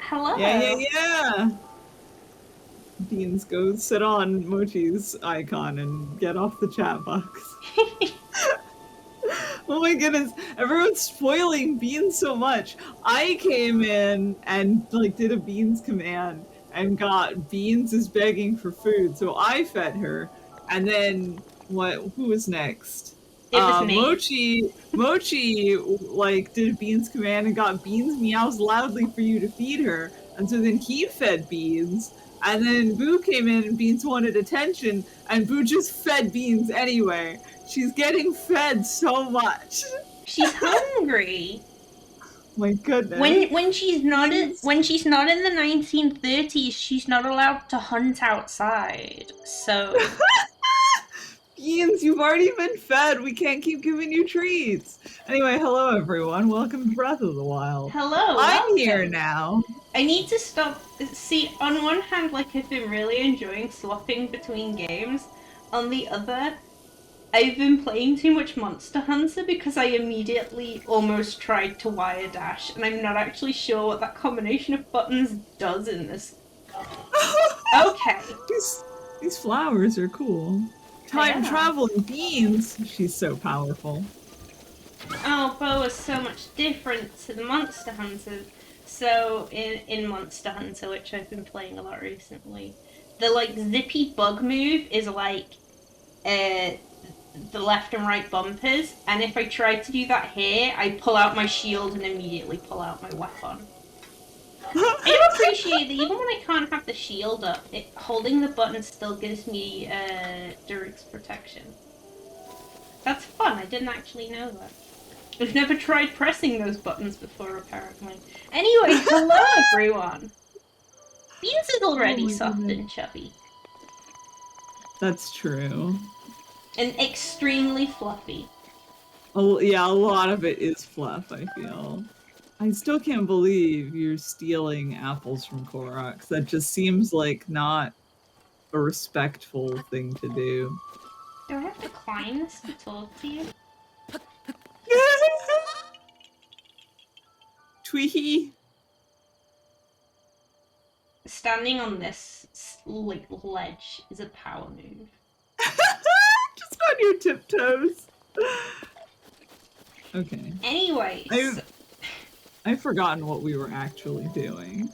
Hello. Yeah. Beans, go sit on Mochi's icon and get off the chat box. Oh my goodness, everyone's spoiling Beans so much. I came in and did a Beans command and got Beans is begging for food, so I fed her. And then who was next? It was me. Mochi did Beans command and got Beans meows loudly for you to feed her. And so then he fed Beans. And then Boo came in and Beans wanted attention, and Boo just fed Beans anyway. She's getting fed so much. She's hungry. My goodness. When she's not in the 1930s, she's not allowed to hunt outside. So Beans, you've already been fed. We can't keep giving you treats. Anyway, hello everyone. Welcome to Breath of the Wild. hello, I'm welcome. here now. I need to stop. See, on one hand, I've been really enjoying swapping between games. On the other, I've been playing too much Monster Hunter because I immediately almost tried to wire dash, and I'm not actually sure what that combination of buttons does in this. Okay. These flowers are cool. Time traveling Beans. She's so powerful. Oh, Bo is so much different to the Monster Hunter. So in Monster Hunter, which I've been playing a lot recently, the zippy bug move is the left and right bumpers, and if I try to do that here, I pull out my shield and immediately pull out my weapon. I do appreciate that even when I can't have the shield up, holding the button still gives me Durix protection. That's fun, I didn't actually know that. I've never tried pressing those buttons before, apparently. Anyway, hello everyone! Beans is already soft and chubby. That's true. And extremely fluffy. Oh, yeah, a lot of it is fluff, I feel. I still can't believe you're stealing apples from Koroks. That just seems like not a respectful thing to do. Do I have to climb this to talk to you? Tweehee. Standing on this ledge is a power move. Just on your tiptoes. Okay. Anyway, I've forgotten what we were actually doing.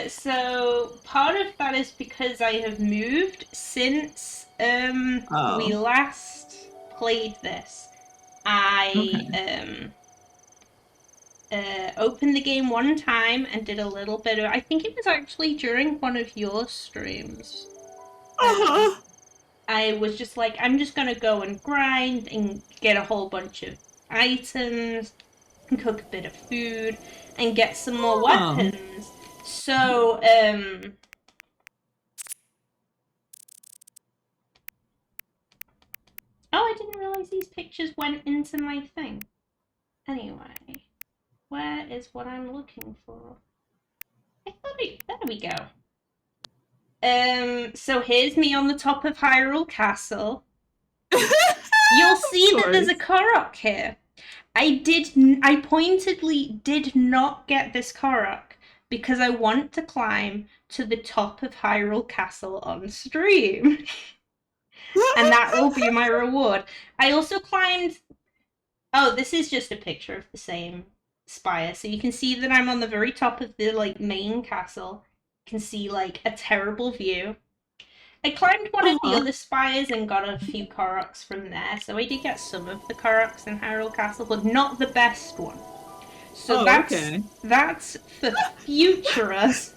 So part of that is because I have moved since we last played this. I opened the game one time and did a little bit of. I think it was actually during one of your streams. I was just like, I'm just gonna go and grind and get a whole bunch of items, and cook a bit of food, and get some more weapons. So, oh, I didn't realize these pictures went into my thing. Anyway, where is what I'm looking for? There we go. So here's me on the top of Hyrule Castle. You'll see that there's a Korok here. I pointedly did not get this Korok because I want to climb to the top of Hyrule Castle on stream. And that will be my reward. I also climbed... Oh, this is just a picture of the same spire. So you can see that I'm on the very top of the main castle. You can see a terrible view. I climbed one of the other spires and got a few Koroks from there, so I did get some of the Koroks in Hyrule Castle, but not the best one. So that's for future us.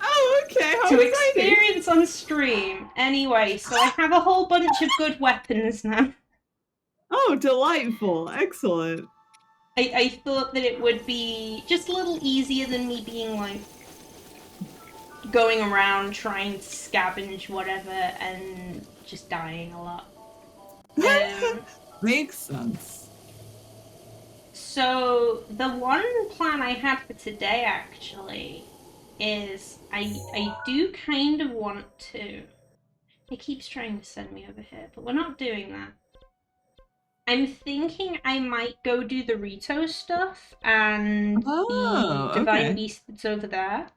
Oh, okay. How to experience on stream. Anyway, so I have a whole bunch of good weapons now. Oh, delightful. Excellent. I thought that it would be just a little easier than me being going around trying to scavenge whatever and just dying a lot. Makes sense. So the one plan I had for today actually is I do kind of want to. It keeps trying to send me over here, but we're not doing that. I'm thinking I might go do the Rito stuff and the Divine Beast that's over there.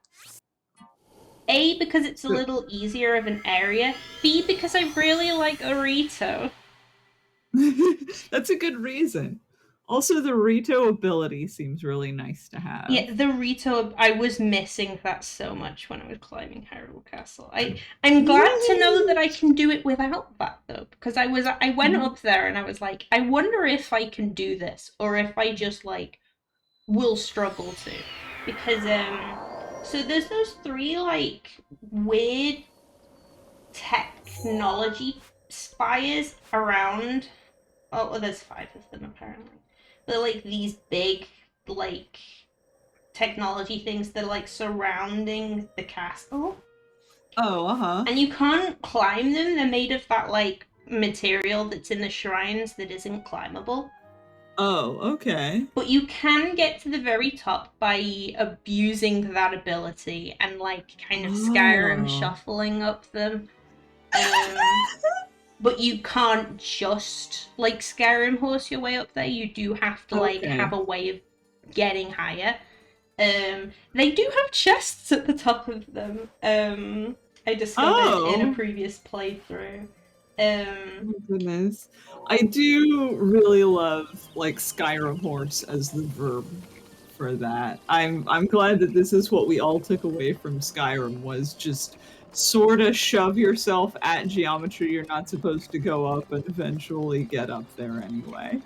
A, because it's a little easier of an area. B, because I really like Orito. That's a good reason. Also, the Rito ability seems really nice to have. Yeah, the Rito, I was missing that so much when I was climbing Hyrule Castle. I'm glad to know that I can do it without that though, because I went up there and I was like, I wonder if I can do this, or if I just like will struggle to. Because so there's those three like weird technology spires around. Oh, well, there's five of them apparently. They're like these big like technology things that are like surrounding the castle. Oh, uh-huh. And you can't climb them. They're made of that like material that's in the shrines that isn't climbable. Oh, okay. But you can get to the very top by abusing that ability and like kind of Skyrim shuffling up them. But you can't just like Skyrim horse your way up there. You do have to like have a way of getting higher. They do have chests at the top of them. I discovered in a previous playthrough. Oh my goodness. I do really love like Skyrim horse as the verb for that. I'm glad that this is what we all took away from Skyrim, was just sort of shove yourself at geometry you're not supposed to go up and eventually get up there anyway.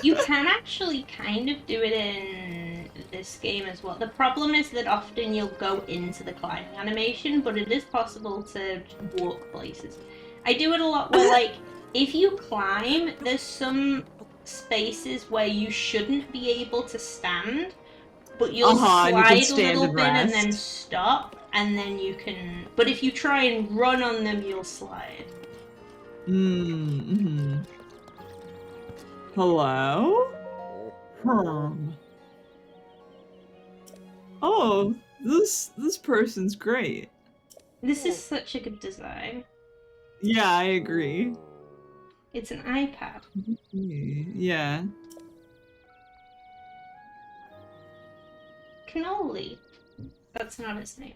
You can actually kind of do it in this game as well. The problem is that often you'll go into the climbing animation, but it is possible to walk places. I do it a lot where, like, if you climb, there's some spaces where you shouldn't be able to stand, but you'll slide a little bit and then stop, and then you can... But if you try and run on them, you'll slide. Mm-hmm. Hello? Oh, this person's great. This is such a good design. Yeah, I agree. It's an iPad. Yeah. Cannoli. That's not his name.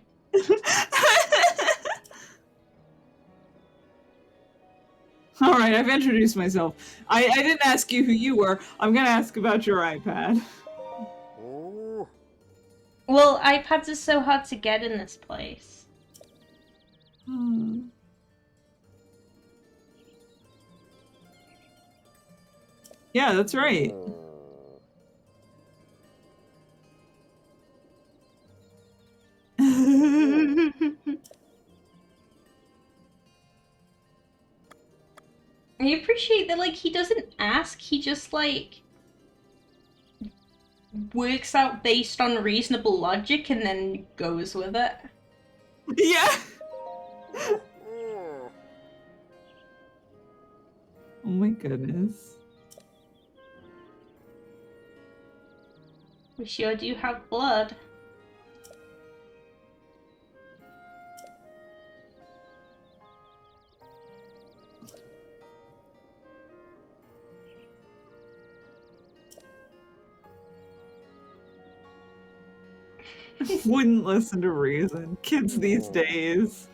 All right, I've introduced myself. I didn't ask you who you were. I'm gonna ask about your iPad. Well, iPads are so hard to get in this place. Yeah, that's right. I appreciate that, like, he doesn't ask, he just, like, works out based on reasonable logic and then goes with it. Yeah! Oh my goodness. We sure do have blood. Wouldn't listen to reason. Kids these days.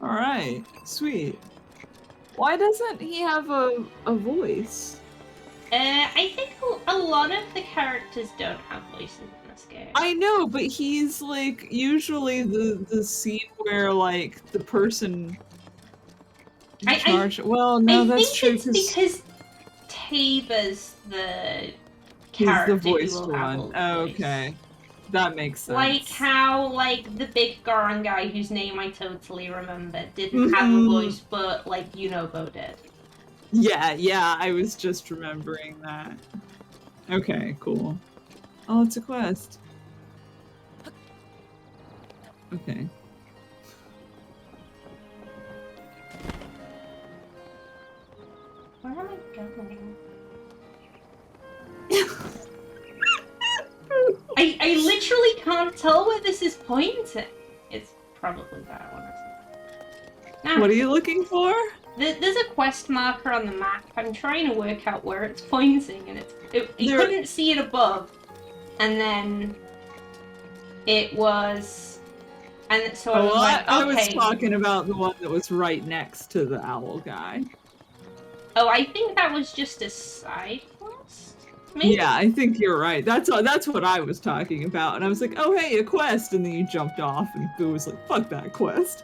Alright, sweet. Why doesn't he have a voice? I think a lot of the characters don't have voices in this game. I know, but he's like usually the scene where like the person in charge. Well, no, that's true. I think it's because Taba's the character he's the voiced who will have one. Oh, okay, that makes sense. Like how like the big Goron guy whose name I totally remember didn't have a voice, but like Yunobo did. Yeah, I was just remembering that. Okay, cool. Oh, it's a quest. Okay. Where am I going? I literally can't tell where this is pointing. It's probably that one, isn't it? Nah. What are you looking for? There's a quest marker on the map. I'm trying to work out where it's pointing, and you couldn't see it above. And then it was... And so I was like, okay. I was talking about the one that was right next to the owl guy. Oh, I think that was just a side quest? Maybe? Yeah, I think you're right. That's what I was talking about. And I was like, oh, hey, a quest. And then you jumped off, and Boo was like, fuck that quest.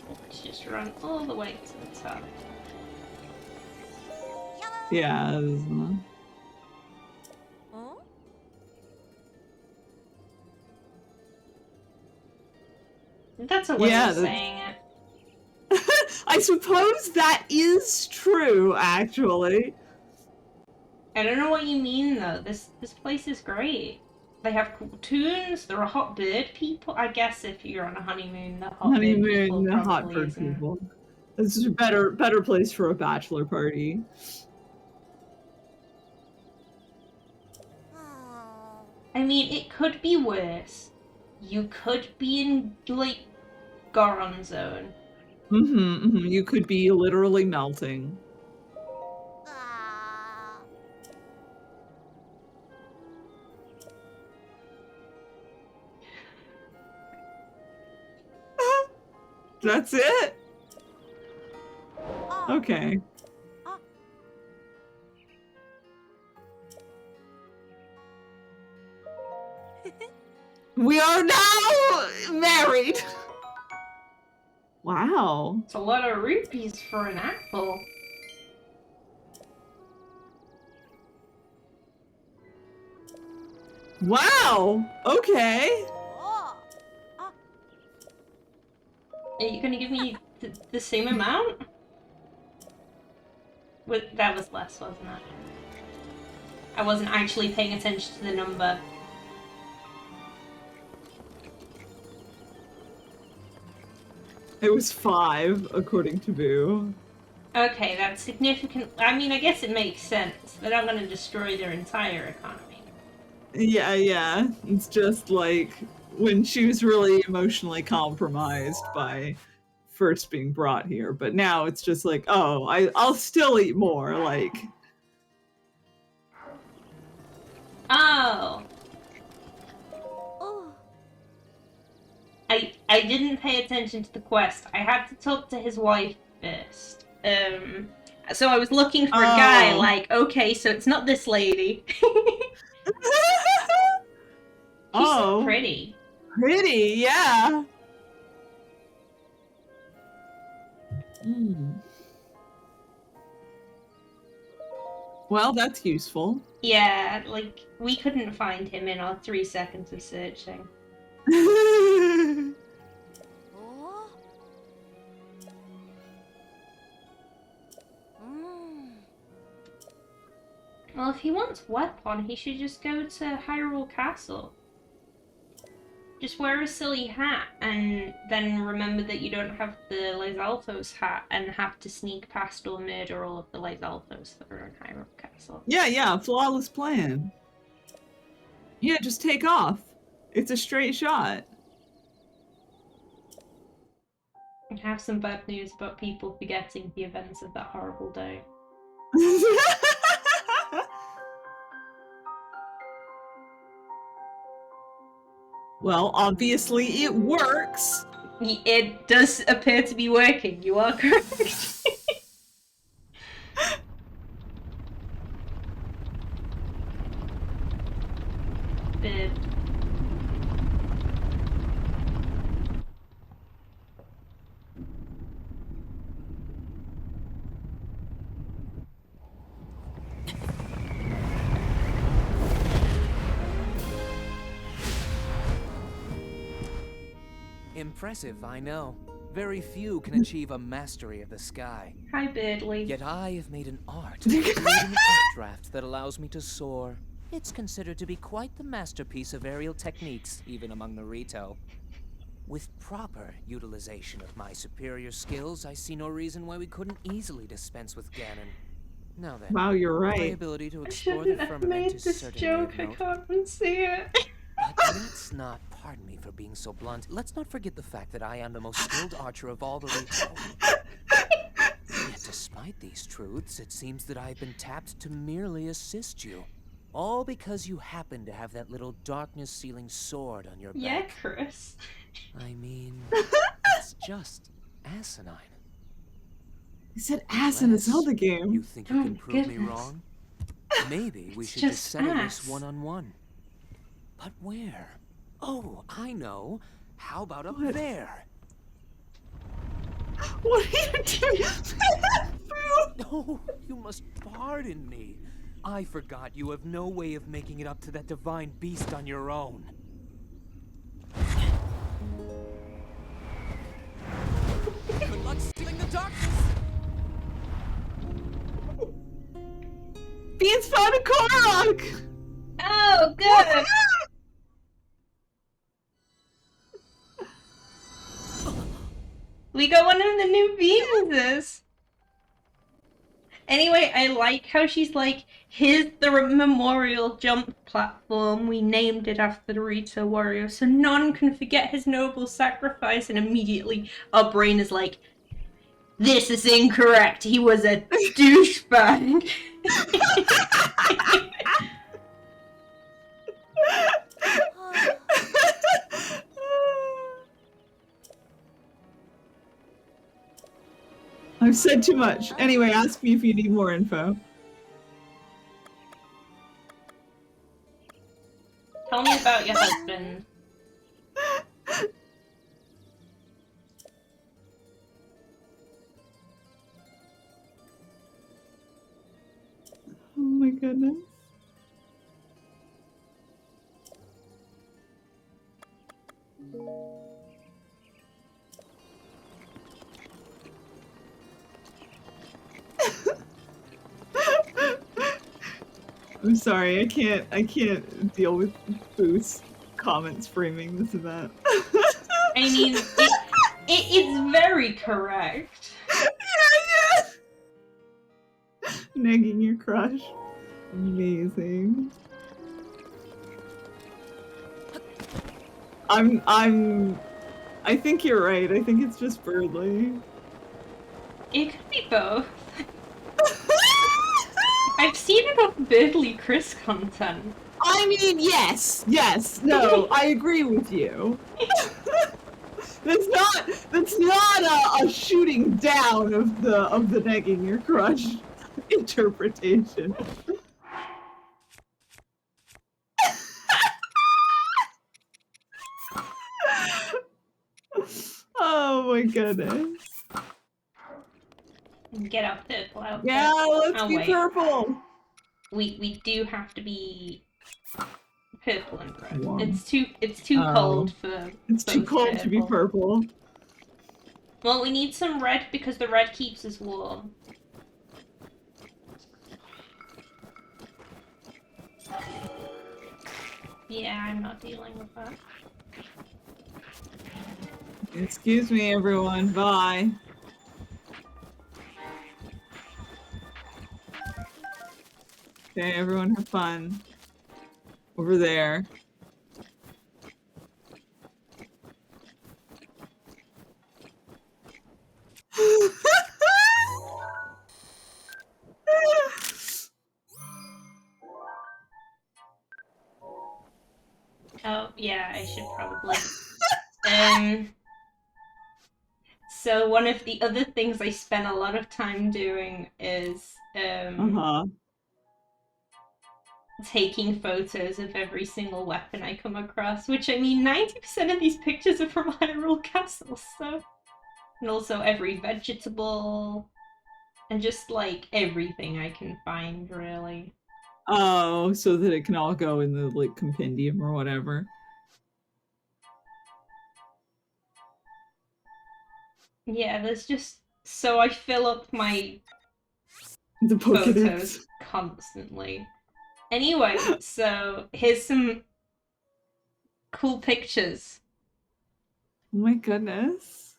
Let's just run all the way to the top. Yeah. That's a way of saying it. I suppose that is true, actually. I don't know what you mean, though. This place is great. They have cool tunes. There are hot bird people. I guess if you're on a honeymoon, the hot bird people. This is a better place for a bachelor party. I mean, it could be worse. You could be in, like, Goron Zone. You could be literally melting. That's it? Okay. We are now married! Wow. It's a lot of rupees for an apple. Wow! Okay. Are you gonna give me the same amount? That was less, wasn't it? I wasn't actually paying attention to the number. It was 5, according to Boo. Okay, that's significant. I mean, I guess it makes sense. They're not gonna destroy their entire economy. Yeah. It's just like when she was really emotionally compromised by first being brought here, but now it's just like, oh, I'll still eat more, like. Oh. I didn't pay attention to the quest. I had to talk to his wife first. So I was looking for a guy, like, okay, so it's not this lady. She's so pretty. Pretty, yeah. Well, that's useful. Yeah, like, we couldn't find him in our 3 seconds of searching. Well, if he wants weapon, he should just go to Hyrule Castle. Just wear a silly hat, and then remember that you don't have the Lysalthos hat, and have to sneak past or murder all of the Lysalthos that are in Hyrule Castle. Yeah, flawless plan. Yeah, just take off. It's a straight shot. I have some bad news about people forgetting the events of that horrible day. Well, obviously it works. It does appear to be working. You are correct. Impressive, I know. Very few can achieve a mastery of the sky. Hi, Birdly. Yet I have made an art, creating an updraft that allows me to soar. It's considered to be quite the masterpiece of aerial techniques, even among the Rito. With proper utilization of my superior skills, I see no reason why we couldn't easily dispense with Ganon. Now then, Wow, you're my right. ability to I explore the shouldn't have firmament made is this certainly joke. of I note. can't unsee it. But let's not, pardon me for being so blunt, let's not forget the fact that I am the most skilled archer of all the Rito. Yet despite these truths, it seems that I've been tapped to merely assist you. All because you happen to have that little darkness-sealing sword on your Yeah, back. Chris. I mean, it's just asinine. He said ass in the Zelda game. You think you Oh can my prove me goodness. wrong? Maybe we It's should just just settle ass. this one-on-one. But where? Oh, I know. How about up What? there? What are you doing? Oh, you must pardon me. I forgot you have no way of making it up to that divine beast on your own. Good luck stealing the darkness! Beans found a Korok! Oh, good. We got one of the new Venuses. Anyway, I like how she's like, here's the memorial jump platform. We named it after the Rito warrior, so none can forget his noble sacrifice. And immediately, our brain is like, this is incorrect. He was a douchebag. I've said too much. Anyway, ask me if you need more info. Tell me about your husband. Oh my goodness. I'm sorry, I can't deal with Booth's comments framing this event. I mean, it's very correct. Yeah. Negging your crush. Amazing. I think you're right. I think it's just Birdly. It could be both. I've seen enough Birdly Chris content. I mean, yes, no, I agree with you. That's not a shooting down of the negging your crush interpretation. Oh my goodness. Get out purple outfit. Yeah, let's be wait. purple. We do have to be purple and red. Warm. It's too cold for. It's too cold to be purple. Well, we need some red because the red keeps us warm. Yeah, I'm not dealing with that. Excuse me, everyone. Bye. Okay, everyone have fun. Over there. Oh, yeah, I should probably. So one of the other things I spent a lot of time doing is taking photos of every single weapon I come across, which I mean 90% of these pictures are from Hyrule Castle, so. And also every vegetable, and just like everything I can find, really. Oh, so that it can all go in the like compendium or whatever. Yeah, there's just so I fill up my The photos constantly. Anyway, so here's some cool pictures. Oh my goodness.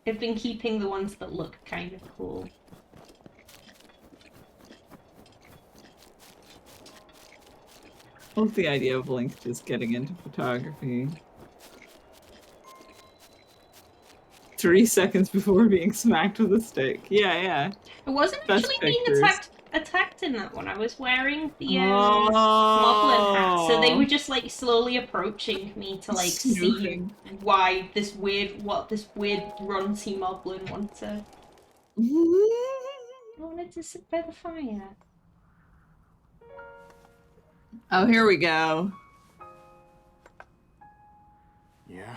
I've been keeping the ones that look kind of cool. What's the idea of Link just getting into photography? 3 seconds before being smacked with a stick. Yeah. I wasn't Best actually being pictures. attacked in that one. I was wearing the Moblin hat, so they were just like slowly approaching me to like Snooping. see why this weird runty Moblin wanted. I wanted to sit by the fire. Oh, here we go. Yeah?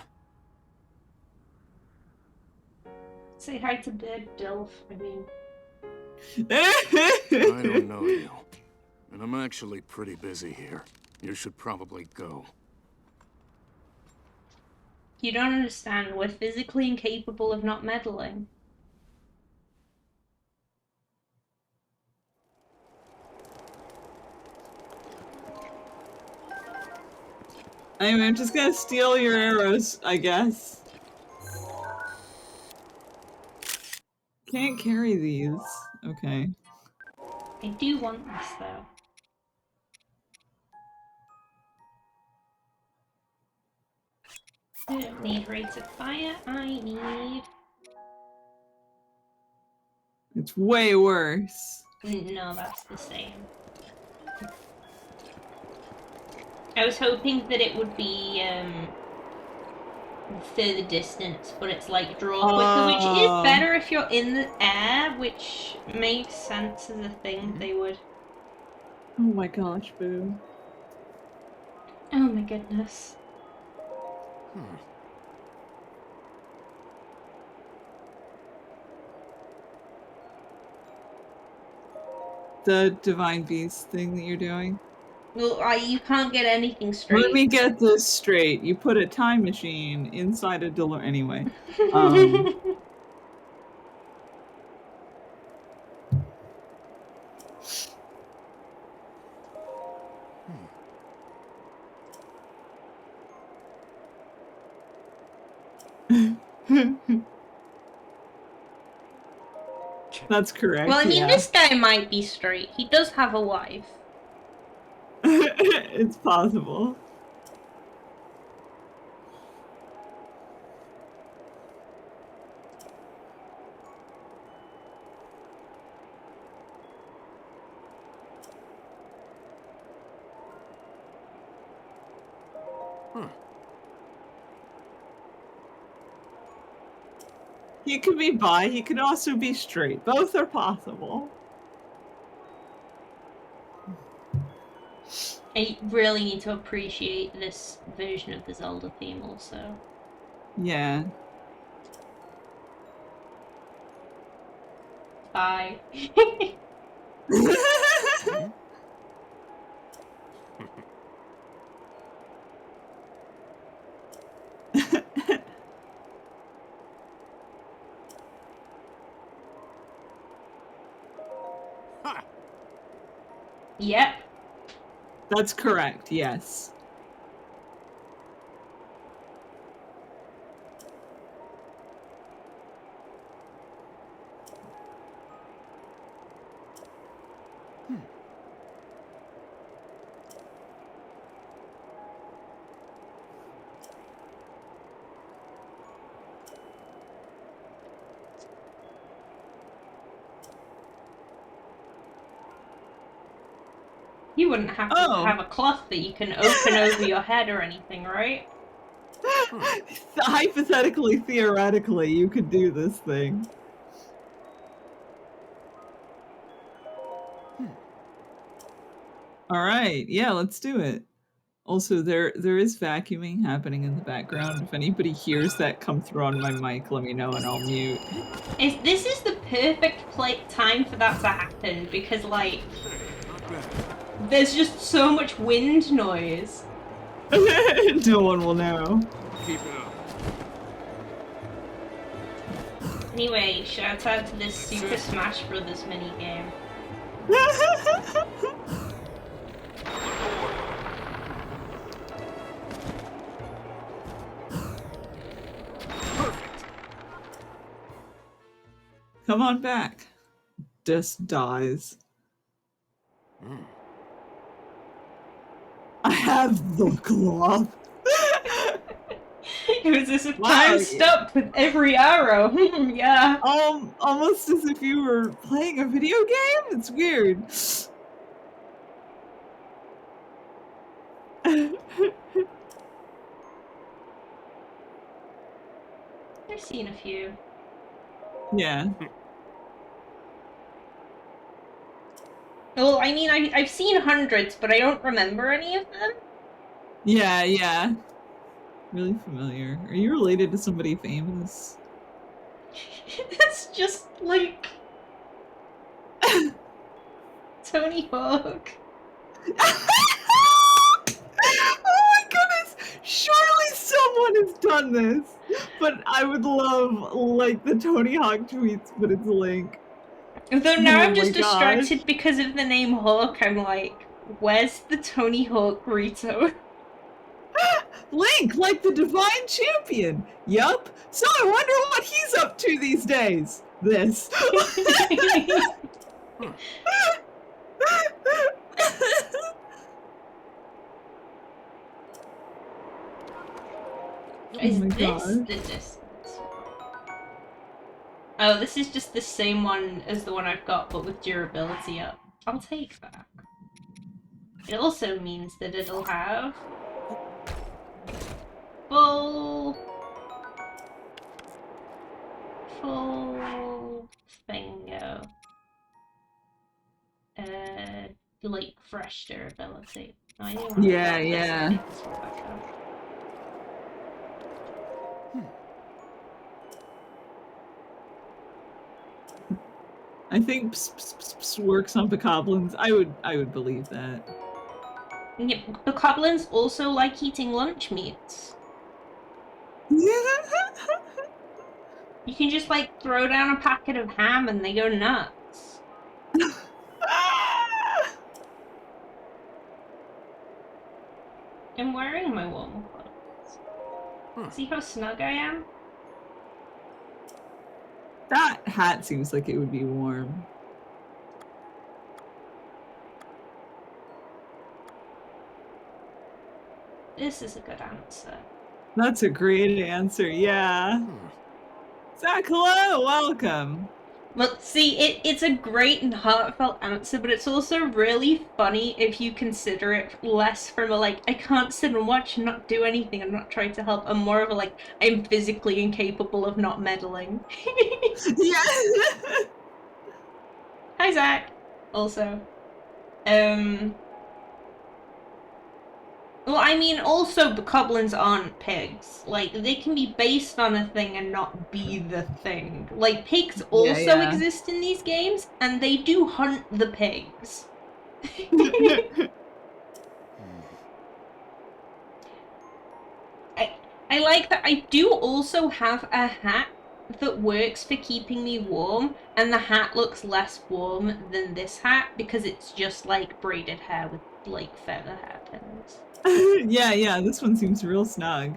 Say hi to Bird Dilf, I mean. I don't know you. And I'm actually pretty busy here. You should probably go. You don't understand. We're physically incapable of not meddling. Anyway, I'm just gonna steal your arrows, I guess. Can't carry these. Okay. I do want this, though. I don't need rated fire, I need... It's way worse. No, that's the same. I was hoping that it would be, further distance, but it's like draw quicker, which is better if you're in the air, which makes sense as a thing they would. Oh my gosh, Boo. Oh my goodness. The Divine Beast thing that you're doing? Well, you can't get anything straight. Let me get this straight. You put a time machine inside a DeLorean. Anyway. That's correct. Well, I mean, this guy might be straight. He does have a wife. It's possible. He could be bi, he could also be straight. Both are possible. I really need to appreciate this version of the Zelda theme also. Yeah. Bye. Yep. That's correct, yes. You wouldn't have to have a cloth that you can open over your head or anything, right? Hypothetically, theoretically, you could do this thing. All right, yeah, let's do it. Also, there is vacuuming happening in the background. If anybody hears that come through on my mic, let me know and I'll mute. This is the perfect time for that to happen because, like, there's just so much wind noise. No one will know. Keep it up. Anyway, shout out to this Super Smash Brothers minigame. Come on back. Just dies. I have the cloth. It was as if time stopped with every arrow. Yeah. Almost as if you were playing a video game? It's weird. I've seen a few. Yeah. Well, I mean, I've seen hundreds, but I don't remember any of them. Yeah, yeah. Really familiar. Are you related to somebody famous? It's just like Tony Hawk. Oh my goodness! Surely someone has done this! But I would love, like, the Tony Hawk tweets, but it's Link. Though now I'm my just distracted gosh. because of the name Hawk. I'm like, where's the Tony Hawk Rito? Link, like the divine champion. Yup. So I wonder what he's up to these days. This. Is my this gosh. the distance? Oh, this is just the same one as the one I've got, but with durability up. I'll take that. It also means that it'll have full thingo. Like fresh durability. I didn't want Yeah, to get this yeah. many for myself. I think works on bokoblins. I would believe that. Yeah, bokoblins also like eating lunch meats. You can just like throw down a packet of ham and they go nuts. I'm wearing my warm clothes. See how snug I am? That hat seems like it would be warm. This is a good answer. That's a great answer, yeah. Zach, hello, welcome. Well, see, it's a great and heartfelt answer, but it's also really funny if you consider it less from a, like, I can't sit and watch and not do anything, I'm not trying to help, and more of a, like, I'm physically incapable of not meddling. Yeah. Hi, Zach. Also. Well, I mean, also, bokoblins aren't pigs. Like, they can be based on a thing and not be the thing. Like, pigs also exist in these games, and they do hunt the pigs. I like that I do also have a hat that works for keeping me warm, and the hat looks less warm than this hat because it's just, like, braided hair with, like, feather hairpins. Yeah, this one seems real snug.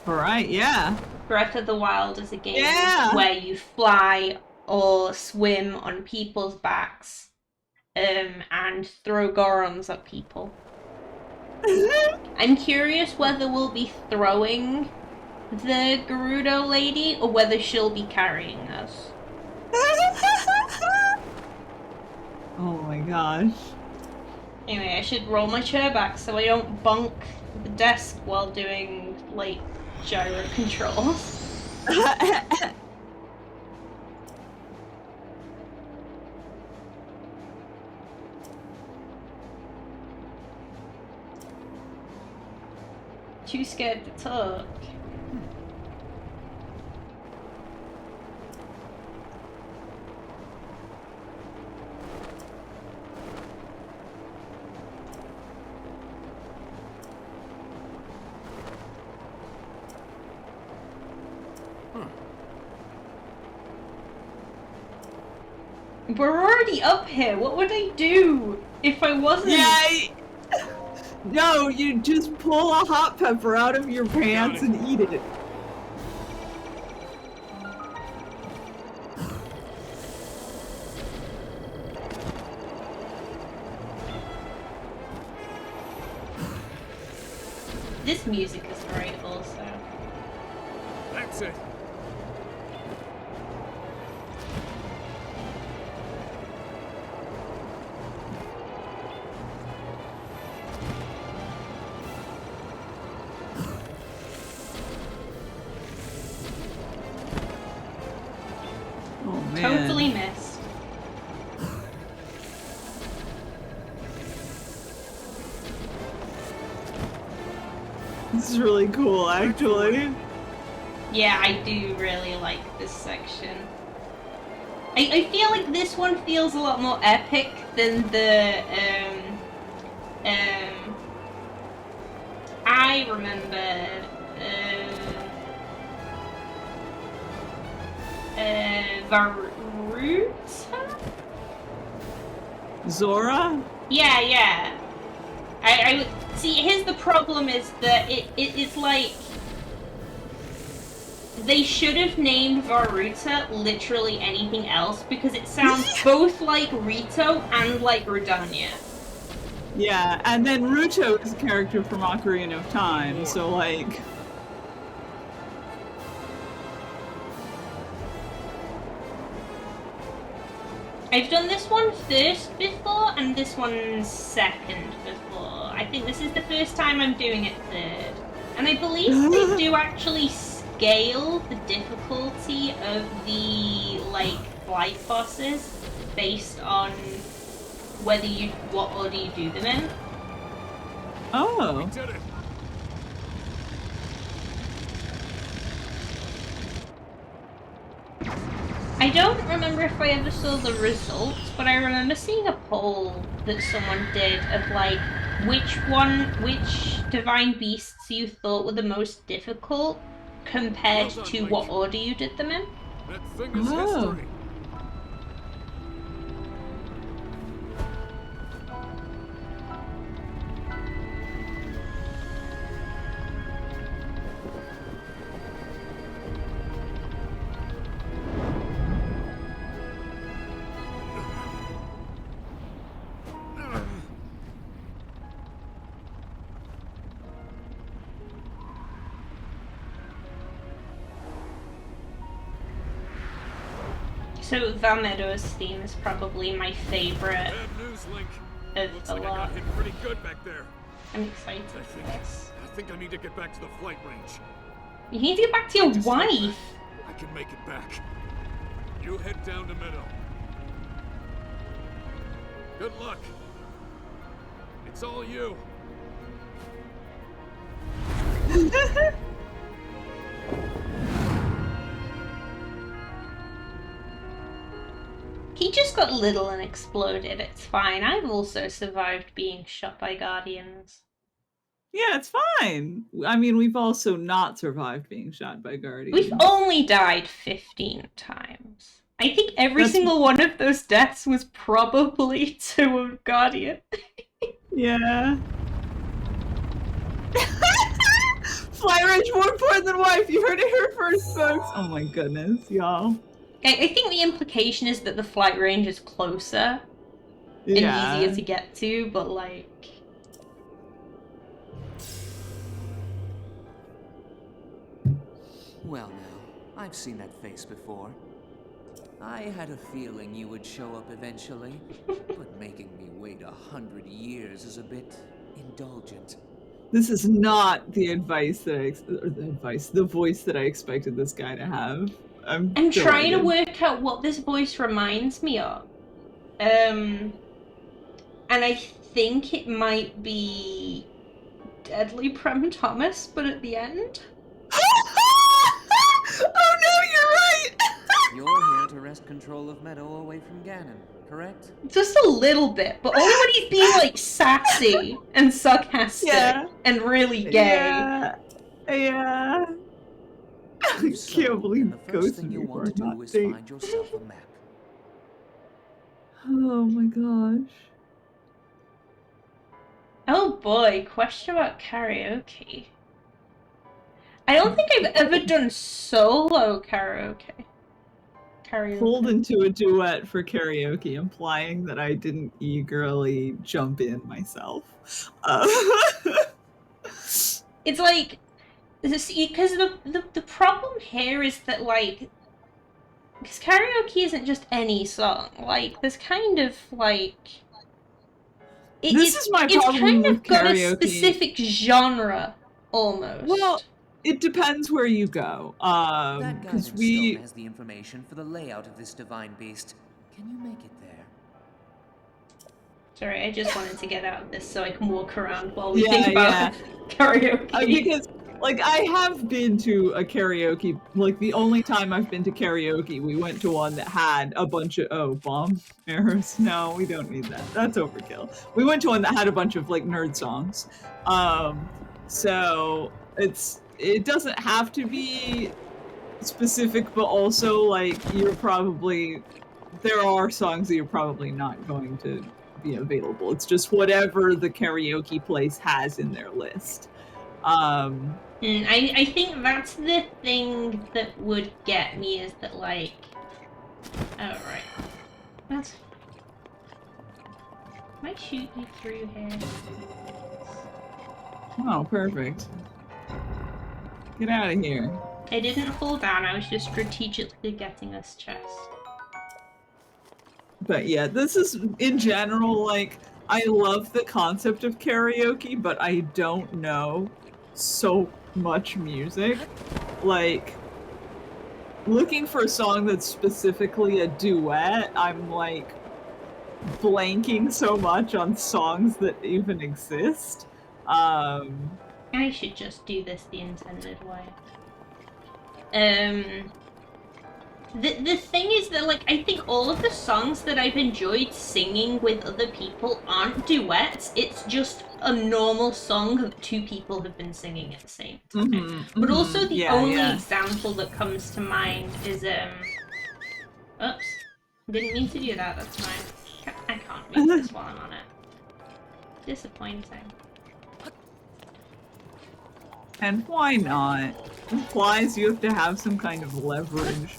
Alright, yeah. Breath of the Wild is a game where you fly or swim on people's backs and throw Gorons at people. I'm curious whether we'll be throwing the Gerudo lady or whether she'll be carrying us. Oh my gosh. Anyway, I should roll my chair back so I don't bunk the desk while doing, like, gyro controls. Too scared to talk. We're already up here. What would I do if I wasn't? Yeah. No, you just pull a hot pepper out of your pants and eat it. This music is great also. That's it. Oh man. Totally missed. This is really cool, actually. Yeah, I do really like this section. I feel like this one feels a lot more epic than the I remember Varuta? Zora? Yeah, yeah. I see. Here's the problem: is that it's like they should have named Varuta literally anything else because it sounds both like Rito and like Rodania. Yeah, and then Ruto is a character from Ocarina of Time, so like. I've done this one first before and this one second before. I think this is the first time I'm doing it third. And I believe they do actually scale the difficulty of the, like, flight bosses based on what order you do them in. Oh. We did it. I don't remember if I ever saw the results, but I remember seeing a poll that someone did of like which divine beasts you thought were the most difficult compared Well done, to Link. what order you did them in. That thing is Oh. history. So Valmedo's theme is probably my favorite Bad news, Link. of Looks the like I lot. got hit pretty good back there. I'm excited I for this. think I need to get back to the flight range. You need to get back to your Just like wife. that, I can make it back. You head down to Meadow. Good luck. It's all you. He just got little and exploded. It's fine. I've also survived being shot by guardians. Yeah, it's fine. I mean, we've also not survived being shot by guardians. We've only died 15 times. I think every single one of those deaths was probably to a guardian. Yeah. Flight range more important than wife. You heard it here first, folks. Oh my goodness, y'all. I think the implication is that the flight range is closer and easier to get to, but like... Well now, I've seen that face before. I had a feeling you would show up eventually, but making me wait 100 years is a bit indulgent. This is not the advice that the voice that I expected this guy to have. I'm trying to delighted. work out what this voice reminds me of. And I think it might be Deadly Prem Thomas, but at the end. Oh no, you're right! You're here to wrest control of Meadow away from Ganon, correct? Just a little bit, but only when he's being like sassy and sarcastic and really gay. Yeah. I So, can't believe the first Ghost thing and you me want were to do not is dating. find yourself a map. Oh my gosh. Oh boy, question about karaoke. I don't think I've ever done solo karaoke. Pulled into a duet for karaoke, implying that I didn't eagerly jump in myself. It's like, because the problem here is that, like, because karaoke isn't just any song. Like, there's kind of, like... This is my it's problem kind with of got a karaoke. specific genre, almost. Well, it depends where you go. That Because guidance stone has the information for the layout of this divine beast. Can you make it there? Sorry, I just wanted to get out of this so I can walk around while we think about karaoke. Because, like, I have been to a karaoke, like, the only time I've been to karaoke, we went to one that had a bunch of, bomb arrows. No, we don't need that. That's overkill. We went to one that had a bunch of, like, nerd songs. So, it doesn't have to be specific, but also, like, there are songs that you're probably not going to be available. It's just whatever the karaoke place has in their list. I think that's the thing that would get me, is that, like... Oh, right. That's... Can I shoot you through here? Oh, perfect. Get out of here. I didn't fall down, I was just strategically getting us chest. But yeah, this is, in general, like, I love the concept of karaoke, but I don't know so much music. Like, looking for a song that's specifically a duet, I'm, like, blanking so much on songs that even exist. I should just do this the intended way. The thing is that, like, I think all of the songs that I've enjoyed singing with other people aren't duets. It's just a normal song that two people have been singing at the same time. But also the only example that comes to mind is, oops. Didn't mean to do that, that's fine. I can't move this while I'm on it. Disappointing. And why not? Implies you have to have some kind of leverage.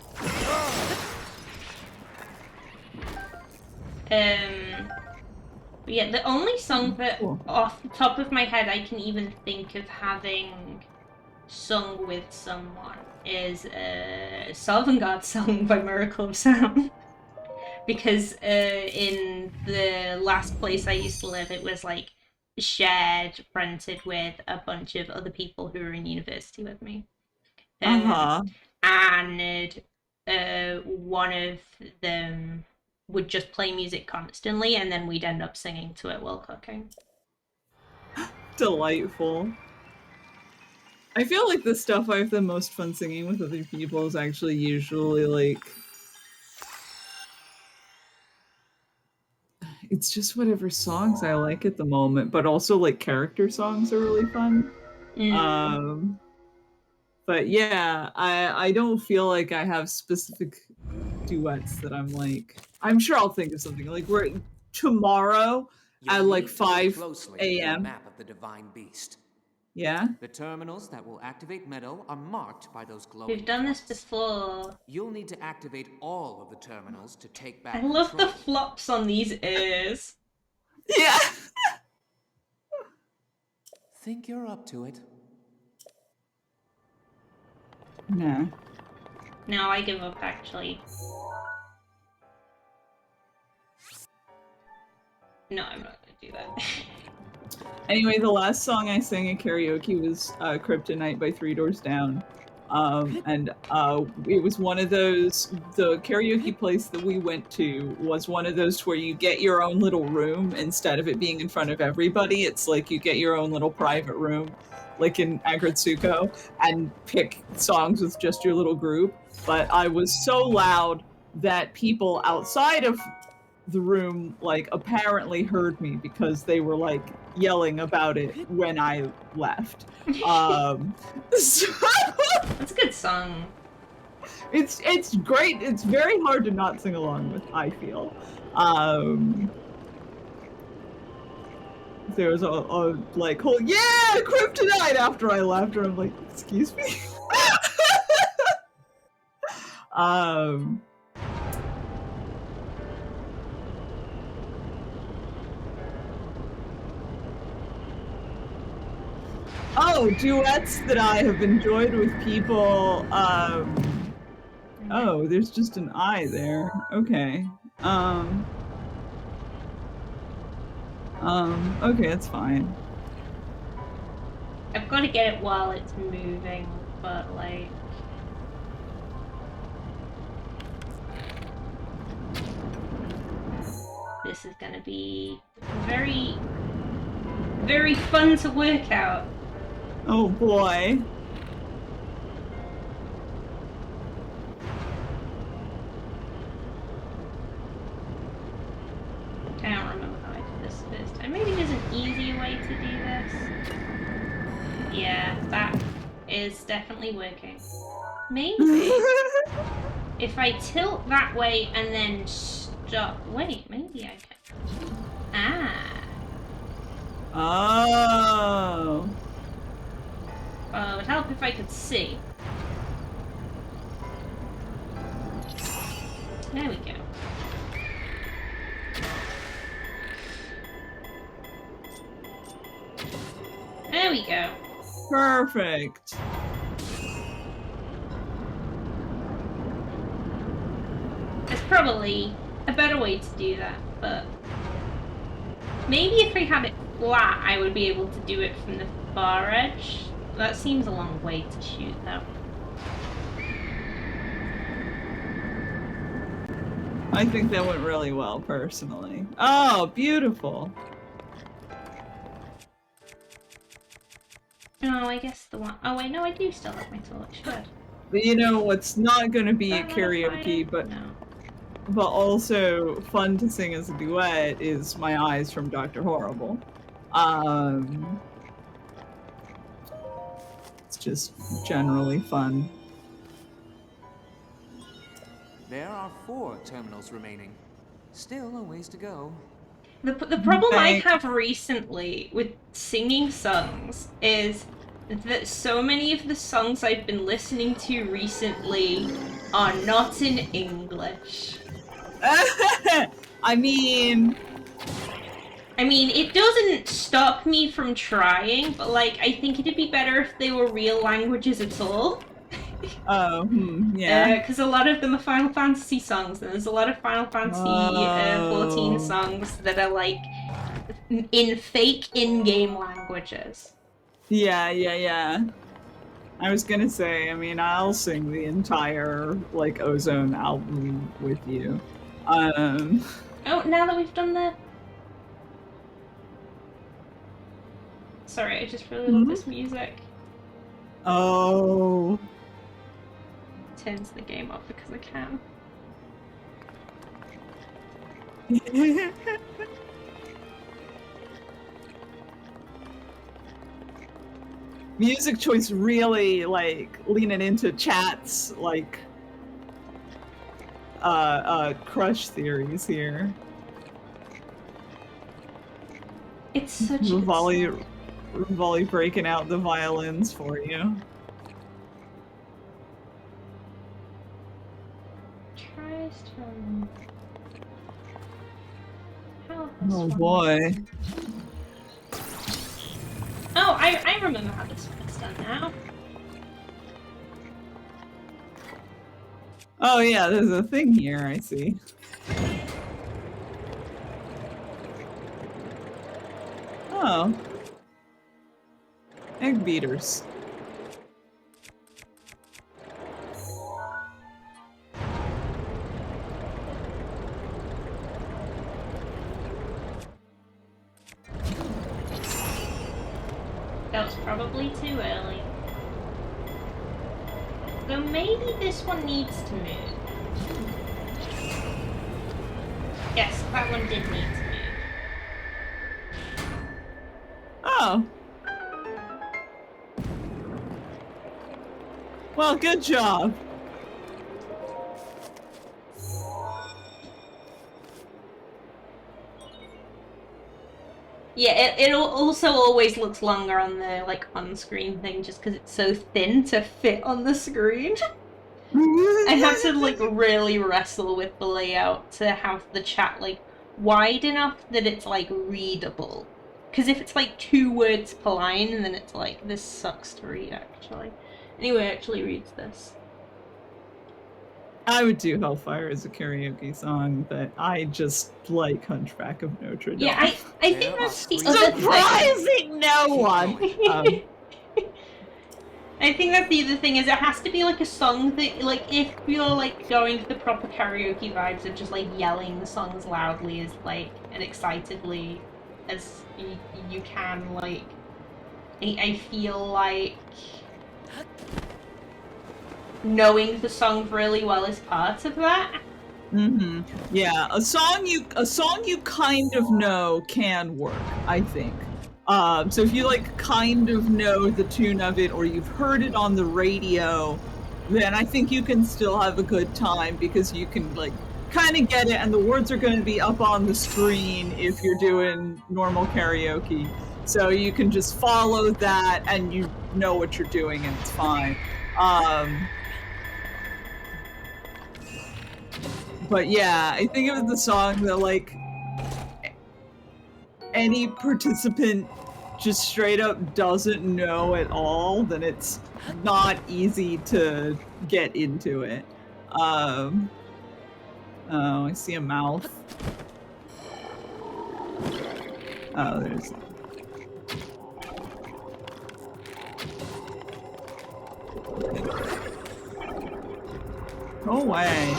Yeah, the only song that off the top of my head I can even think of having sung with someone is Sovngarde song by Miracle of Sound. Because in the last place I used to live, it was like shared, rented with a bunch of other people who were in university with me. And one of them would just play music constantly, and then we'd end up singing to it while cooking. Delightful. I feel like the stuff I have the most fun singing with other people is actually usually, like... It's just whatever songs I like at the moment, but also, like, character songs are really fun. But yeah, I don't feel like I have specific duets that I'm like... I'm sure I'll think of something. Like, tomorrow at like 5 a.m. Map of the divine beast. Yeah? The terminals that will activate Meadow are marked by those glowing We've done this dots. before. You'll need to activate all of the terminals to take back I love control. the flops on these ears. Yeah! Think you're up to it? Nah. No, I give up, actually. No, I'm not gonna do that. Anyway, the last song I sang at karaoke was Kryptonite by Three Doors Down. It was one of those, the karaoke place that we went to was one of those where you get your own little room instead of it being in front of everybody. It's like you get your own little private room, like in Agritsuko, and pick songs with just your little group. But I was so loud that people outside of the room, like, apparently heard me because they were, like, yelling about it when I left. That's a good song. It's great. It's very hard to not sing along with, I feel. there was a like whole yeah kryptonite after I left, and I'm like, excuse me. Oh, duets that I have enjoyed with people. Oh, there's just an eye there. Okay. Okay, it's fine. I've got to get it while it's moving, but like... This is gonna be very, very fun to work out. Oh boy. I don't remember how I did this first time. Maybe there's an easier way to do this. Yeah, that is definitely working. Maybe if I tilt that way and then stop. Wait, maybe I can. Ah. Oh. It would help if I could see. There we go. There we go. Perfect. There's probably a better way to do that, but maybe if I had it flat, I would be able to do it from the far edge. That seems a long way to shoot, though. I think that went really well, personally. Oh, beautiful. Oh, I guess the one... Oh, wait, no, I do still have my torch. Good. But you know what's not going to be a karaoke, but also fun to sing as a duet is My Eyes from Dr. Horrible. It's just generally fun. There are 4 terminals remaining. Still a ways to go. The problem I have recently with singing songs is that so many of the songs I've been listening to recently are not in English. I mean, it doesn't stop me from trying, but like, I think it'd be better if they were real languages at all. Oh, yeah. Because a lot of them are Final Fantasy songs, and there's a lot of Final Fantasy 14 songs that are like in fake in-game languages. Yeah. I was gonna say, I mean, I'll sing the entire, like, Ozone album with you. Oh, now that we've done the... Sorry, I just really love this music. Oh. Turns the game off because I can. Music choice really, like, leaning into chat's, like, crush theories here. It's such Rivali breaking out the violins for you. Tries to... Oh boy. Oh, I remember how this one's done now. Oh yeah, there's a thing here, I see. Oh. Egg beaters. That was probably too early. So maybe this one needs to move. Yes, that one did need to move. Oh. Well, good job. Yeah, it also always looks longer on the like on-screen thing just because it's so thin to fit on the screen. I have to like really wrestle with the layout to have the chat like wide enough that it's like readable. Because if it's like 2 words per line, then it's like this sucks to read actually. Anyway, it actually reads this. I would do Hellfire as a karaoke song, but I just like Hunchback of Notre Dame. Yeah, I think that's the other thing. Surprising no one! I think that the other thing is it has to be like a song that, like, if you're like going for the proper karaoke vibes of just like yelling the songs loudly as like and excitedly as you can, like, I feel like knowing the song really well is part of that. Mm-hmm. Yeah, a song you kind of know can work, I think. So if you like kind of know the tune of it or you've heard it on the radio, then I think you can still have a good time because you can like kind of get it and the words are going to be up on the screen if you're doing normal karaoke. So you can just follow that and you know what you're doing and it's fine. But yeah, I think it was the song that like any participant just straight up doesn't know at all, then it's not easy to get into it. Oh, I see a mouth. Oh, there's... Go away.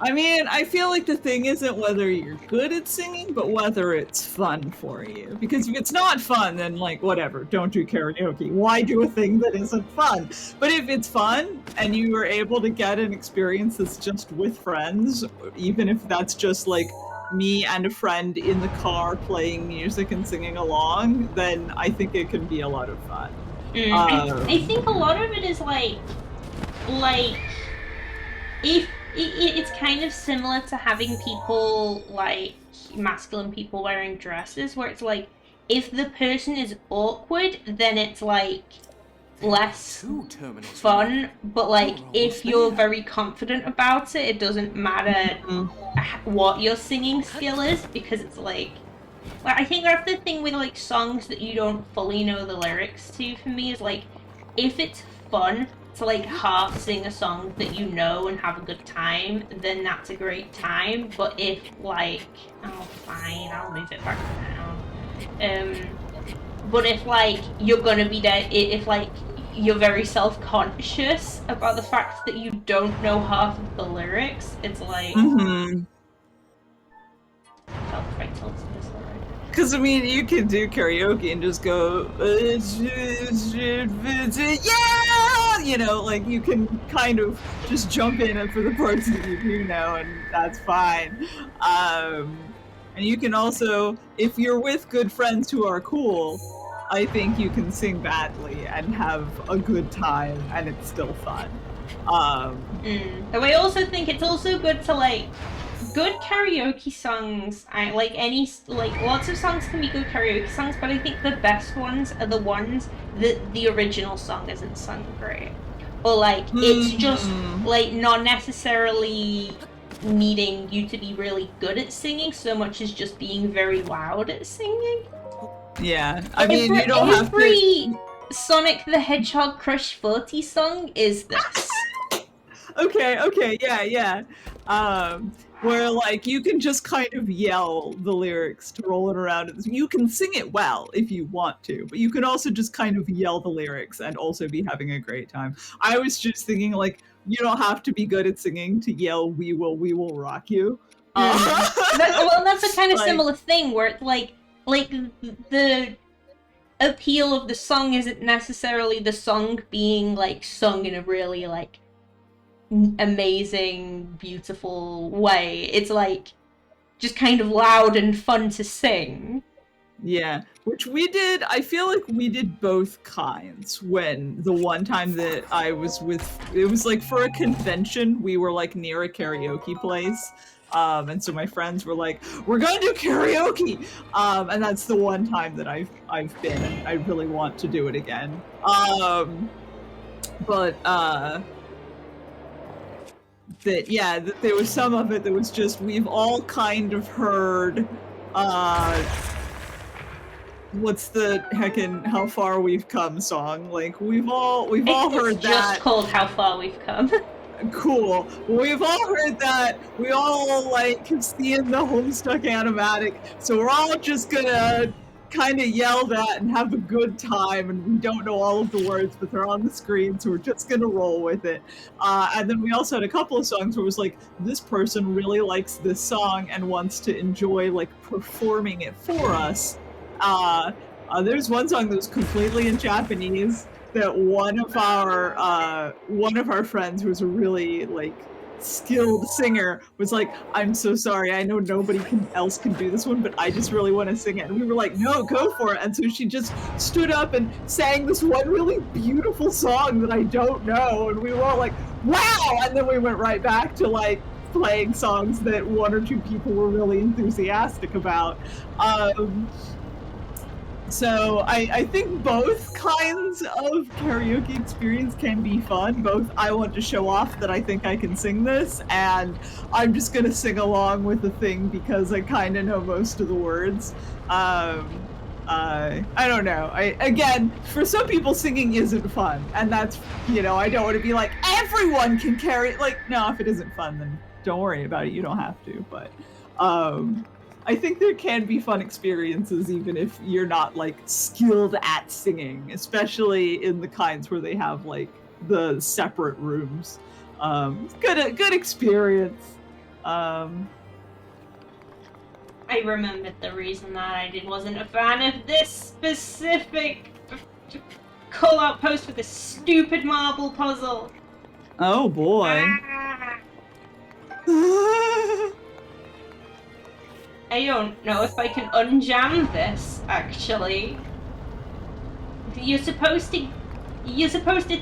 I mean, I feel like the thing isn't whether you're good at singing, but whether it's fun for you. Because if it's not fun, then like, whatever, don't do karaoke. Why do a thing that isn't fun? But if it's fun, and you are able to get an experience that's just with friends, even if that's just like me and a friend in the car playing music and singing along, then I think it can be a lot of fun. I think a lot of it is like if it's kind of similar to having people like masculine people wearing dresses where it's like if the person is awkward then it's like less fun, but like if you're very confident about it, it doesn't matter what your singing skill is because it's like I think that's the thing with like songs that you don't fully know the lyrics to for me is like if it's fun to like half sing a song that you know and have a good time, then that's a great time. But if like, oh fine, I'll move it back down. But if like you're gonna be there, if like you're very self-conscious about the fact that you don't know half of the lyrics, it's like. Because, I mean, you can do karaoke and just go, yeah! You know, like, you can kind of just jump in for the parts that you do know, and that's fine. And you can also, if you're with good friends who are cool, I think you can sing badly and have a good time, and it's still fun. Though I also think it's also good to, like, good karaoke songs, lots of songs can be good karaoke songs, but I think the best ones are the ones that the original song isn't sung great. Or like, it's just, like, not necessarily needing you to be really good at singing so much as just being very loud at singing. Yeah, I mean, you don't have to... Every Sonic the Hedgehog Crush 40 song is this. Okay, yeah. Where, like, you can just kind of yell the lyrics to roll it around. You can sing it well if you want to, but you can also just kind of yell the lyrics and also be having a great time. I was just thinking, like, you don't have to be good at singing to yell, we will rock you. That's a kind of similar thing where it's like the appeal of the song isn't necessarily the song being, like, sung in a really, like, amazing, beautiful way. It's like just kind of loud and fun to sing. Yeah, which we did. I feel like we did both kinds. When the one time that I was with, it was like for a convention. We were like near a karaoke place, and so my friends were like, "We're gonna do karaoke," and that's the one time that I've been, and I really want to do it again. But that there was some of it that was just we've all kind of heard. What's the heckin' How Far We've Come song? Like we've all heard It's that. just called How Far We've Come. Cool. We've all heard that. We all like have seen the Homestuck animatic, so we're all just gonna kind of yell that and have a good time. And we don't know all of the words, but they're on the screen, so we're just gonna roll with it. And then we also had a couple of songs where it was like, this person really likes this song and wants to enjoy like performing it for us. There's one song that was completely in Japanese that one of our friends, who was a really like skilled singer, was like, "I'm so sorry, I know nobody else can do this one, but I just really want to sing it." And we were like, "No, go for it!" And so she just stood up and sang this one really beautiful song that I don't know, and we were all like, "Wow!" And then we went right back to like playing songs that one or two people were really enthusiastic about. So I think both kinds of karaoke experience can be fun. Both, I want to show off that I think I can sing this, and I'm just gonna sing along with the thing because I kind of know most of the words. I don't know. Again, for some people, singing isn't fun, and that's, I don't want to be like, everyone can carry. Like, no, if it isn't fun, then don't worry about it. You don't have to. But I think there can be fun experiences even if you're not like skilled at singing, especially in the kinds where they have like the separate rooms. Good experience. I remembered the reason that I wasn't a fan of this specific call-out post for this stupid marble puzzle. Oh boy. I don't know if I can unjam this, actually. You're supposed to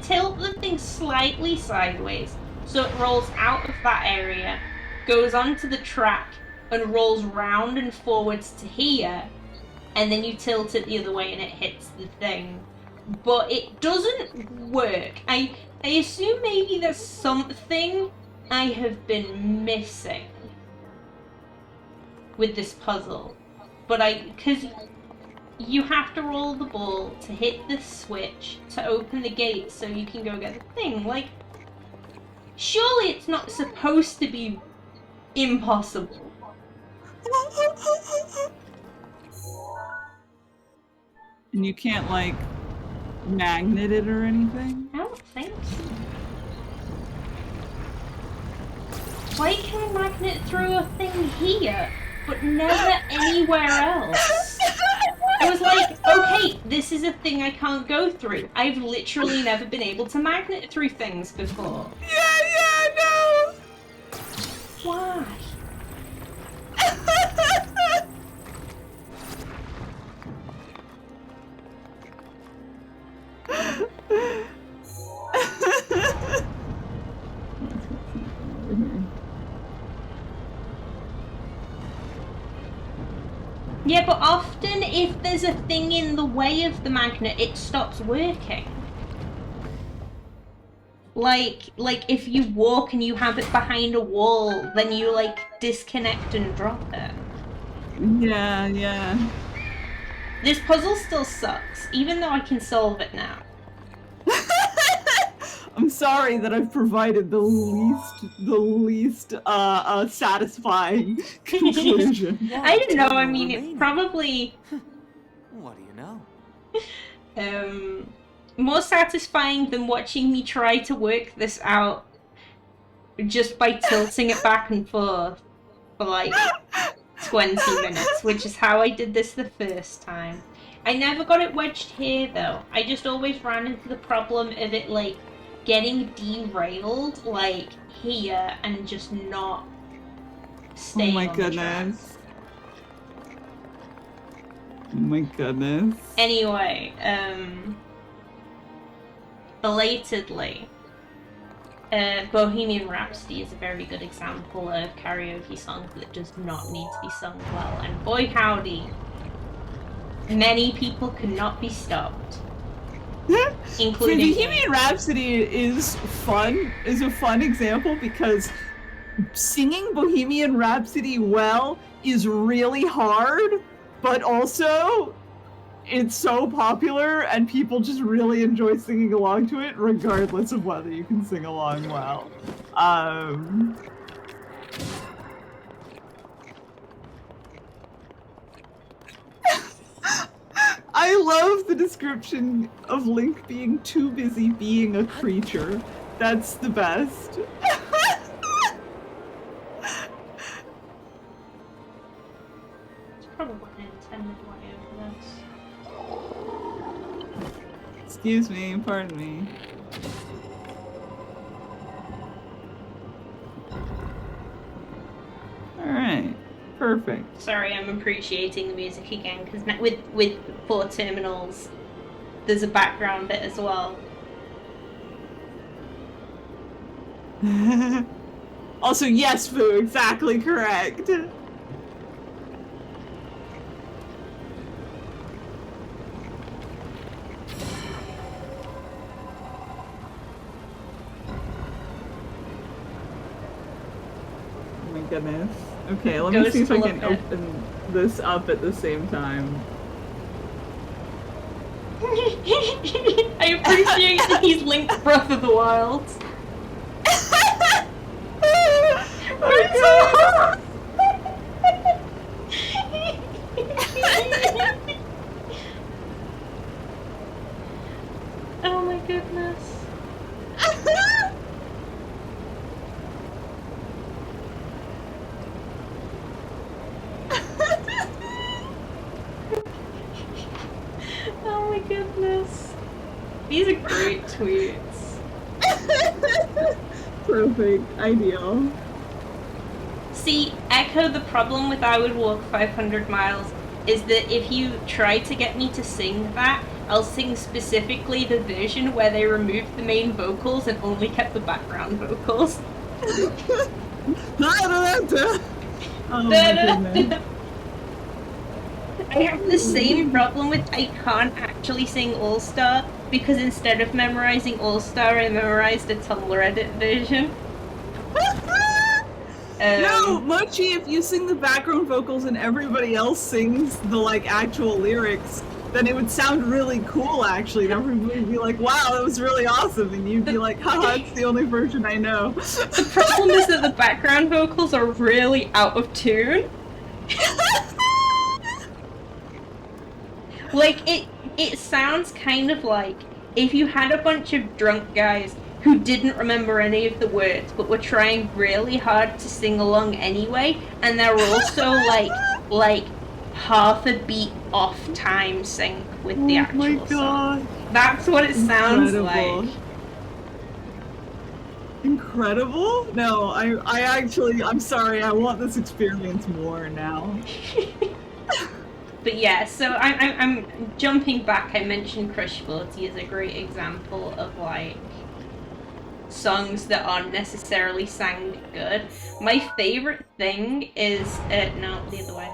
tilt the thing slightly sideways so it rolls out of that area, goes onto the track, and rolls round and forwards to here, and then you tilt it the other way and it hits the thing. But it doesn't work. I assume maybe there's something I have been missing with this puzzle, but because you have to roll the ball to hit the switch to open the gate so you can go get the thing. Like, surely it's not supposed to be impossible. And you can't like magnet it or anything? I don't think so. Why can I magnet through a thing here but never anywhere else? I was like, okay, this is a thing I can't go through. I've literally never been able to magnet through things before. Yeah, no! Why? Yeah, but often if there's a thing in the way of the magnet, it stops working. Like if you walk and you have it behind a wall, then you like disconnect and drop it. Yeah. This puzzle still sucks, even though I can solve it now. I'm sorry that I've provided the least satisfying conclusion. I don't know, I mean, it probably... What do you know? More satisfying than watching me try to work this out just by tilting it back and forth for like 20 minutes, which is how I did this the first time. I never got it wedged here though. I just always ran into the problem of it like getting derailed like here and just not staying on the track. Oh my goodness. Anyway, belatedly, Bohemian Rhapsody is a very good example of karaoke song that does not need to be sung well, and boy howdy, many people could not be stopped. Including Bohemian Rhapsody is a fun example because singing Bohemian Rhapsody well is really hard, but also it's so popular and people just really enjoy singing along to it regardless of whether you can sing along well. I love the description of Link being too busy being a creature. That's the best. It's probably an intended way of this. Excuse me, pardon me. Alright, perfect. Sorry, I'm appreciating the music again, because with 4 terminals, there's a background bit as well. Also, yes, Fu, exactly correct. Oh my goodness. Okay, let me see if I can open this up at the same time. I appreciate that he's Link's Breath of the Wild. Oh, oh my goodness. Oh my goodness. These are great tweets. perfect. Ideal. See, Echo, the problem with I Would Walk 500 Miles is that if you try to get me to sing that, I'll sing specifically the version where they removed the main vocals and only kept the background vocals. Oh my goodness. I have the same problem with I can't actually sing All Star because instead of memorizing All Star, I memorized the Tumblr edit version. No, Mochi, if you sing the background vocals and everybody else sings the like actual lyrics, then it would sound really cool actually. And everybody would be like, wow, that was really awesome. And you'd be like, haha, it's the only version I know. The problem is that the background vocals are really out of tune. Like, it sounds kind of like if you had a bunch of drunk guys who didn't remember any of the words but were trying really hard to sing along anyway, and they're also like half a beat off time sync with the actual song. That's what it sounds like. Incredible? No, I'm sorry, I want this experience more now. But yeah, so I'm jumping back. I mentioned Crush 40 as a great example of like songs that aren't necessarily sang good. My favorite thing is no, the other way.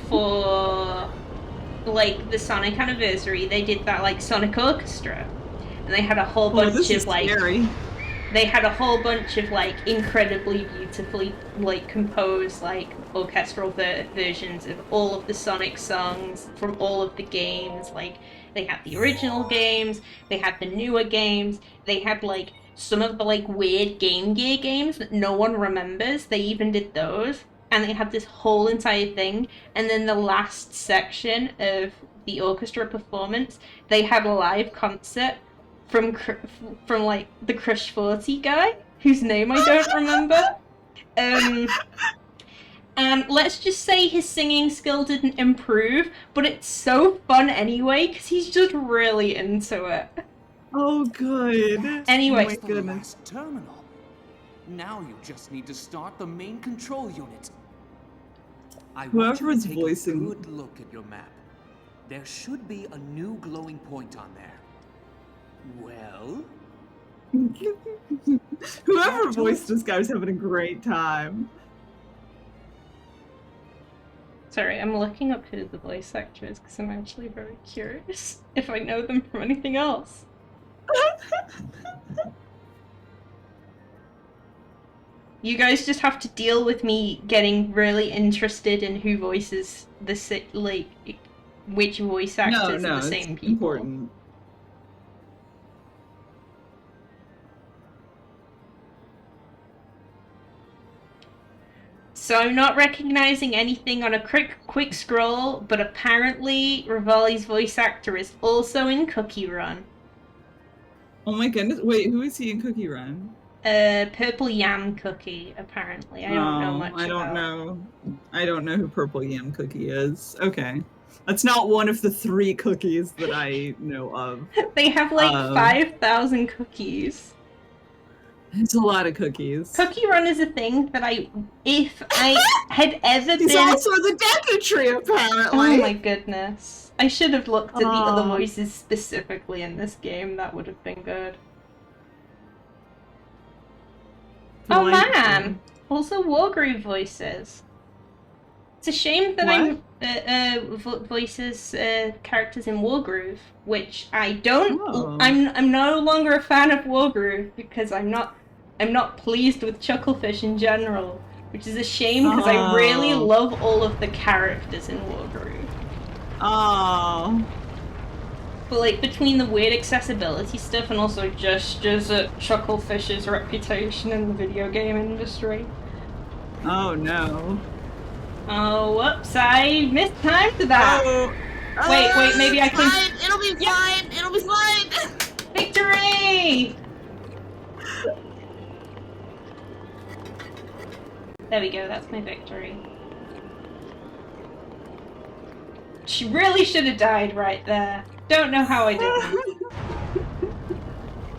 For like the Sonic anniversary, they did that like Sonic Orchestra, and they had a whole bunch of like scary. They had a whole bunch of like incredibly beautifully like composed like orchestral versions of all of the Sonic songs from all of the games. Like they had the original games, they had the newer games, they had like some of the like weird Game Gear games that no one remembers. They even did those, and they had this whole entire thing. And then the last section of the orchestra performance, they had a live concert from like the Crush 40 guy, whose name I don't remember. And let's just say his singing skill didn't improve, but it's so fun anyway, because he's just really into it. Oh, good. Anyway. Oh my goodness. Last terminal. Now you just need to start the main control unit. I want Whoever you is to take voicing- a good look at your map. There should be a new glowing point on there. Well? Whoever voiced this guy was having a great time. Sorry, I'm looking up who the voice actor is because I'm actually very curious if I know them from anything else. You guys just have to deal with me getting really interested in who voices the like which voice actors No, are the it's same people. important. So I'm not recognizing anything on a quick scroll, but apparently Rivali's voice actor is also in Cookie Run. Oh my goodness! Wait, who is he in Cookie Run? Purple Yam Cookie, apparently. I don't know much I don't about. know. I don't know who Purple Yam Cookie is. Okay. That's not one of the 3 cookies that I know of. They have like 5,000 cookies. It's a lot of cookies. Cookie Run is a thing that if I had ever He's been... also the Decketry, apparently! Oh my goodness. I should have looked at the other voices specifically in this game. That would have been good. Oh man! Also Wargroove voices. It's a shame that I'm voices characters in Wargroove, which I don't. Oh. I'm no longer a fan of Wargroove because I'm not pleased with Chucklefish in general, which is a shame because I really love all of the characters in Wargroove. Oh. But like between the weird accessibility stuff and also just at Chucklefish's reputation in the video game industry. Oh no. Oh, whoops, I mistimed that. Wait, maybe I can... Fine. It'll be fine! It'll be fine! Victory! There we go, that's my victory. She really should have died right there. Don't know how I didn't.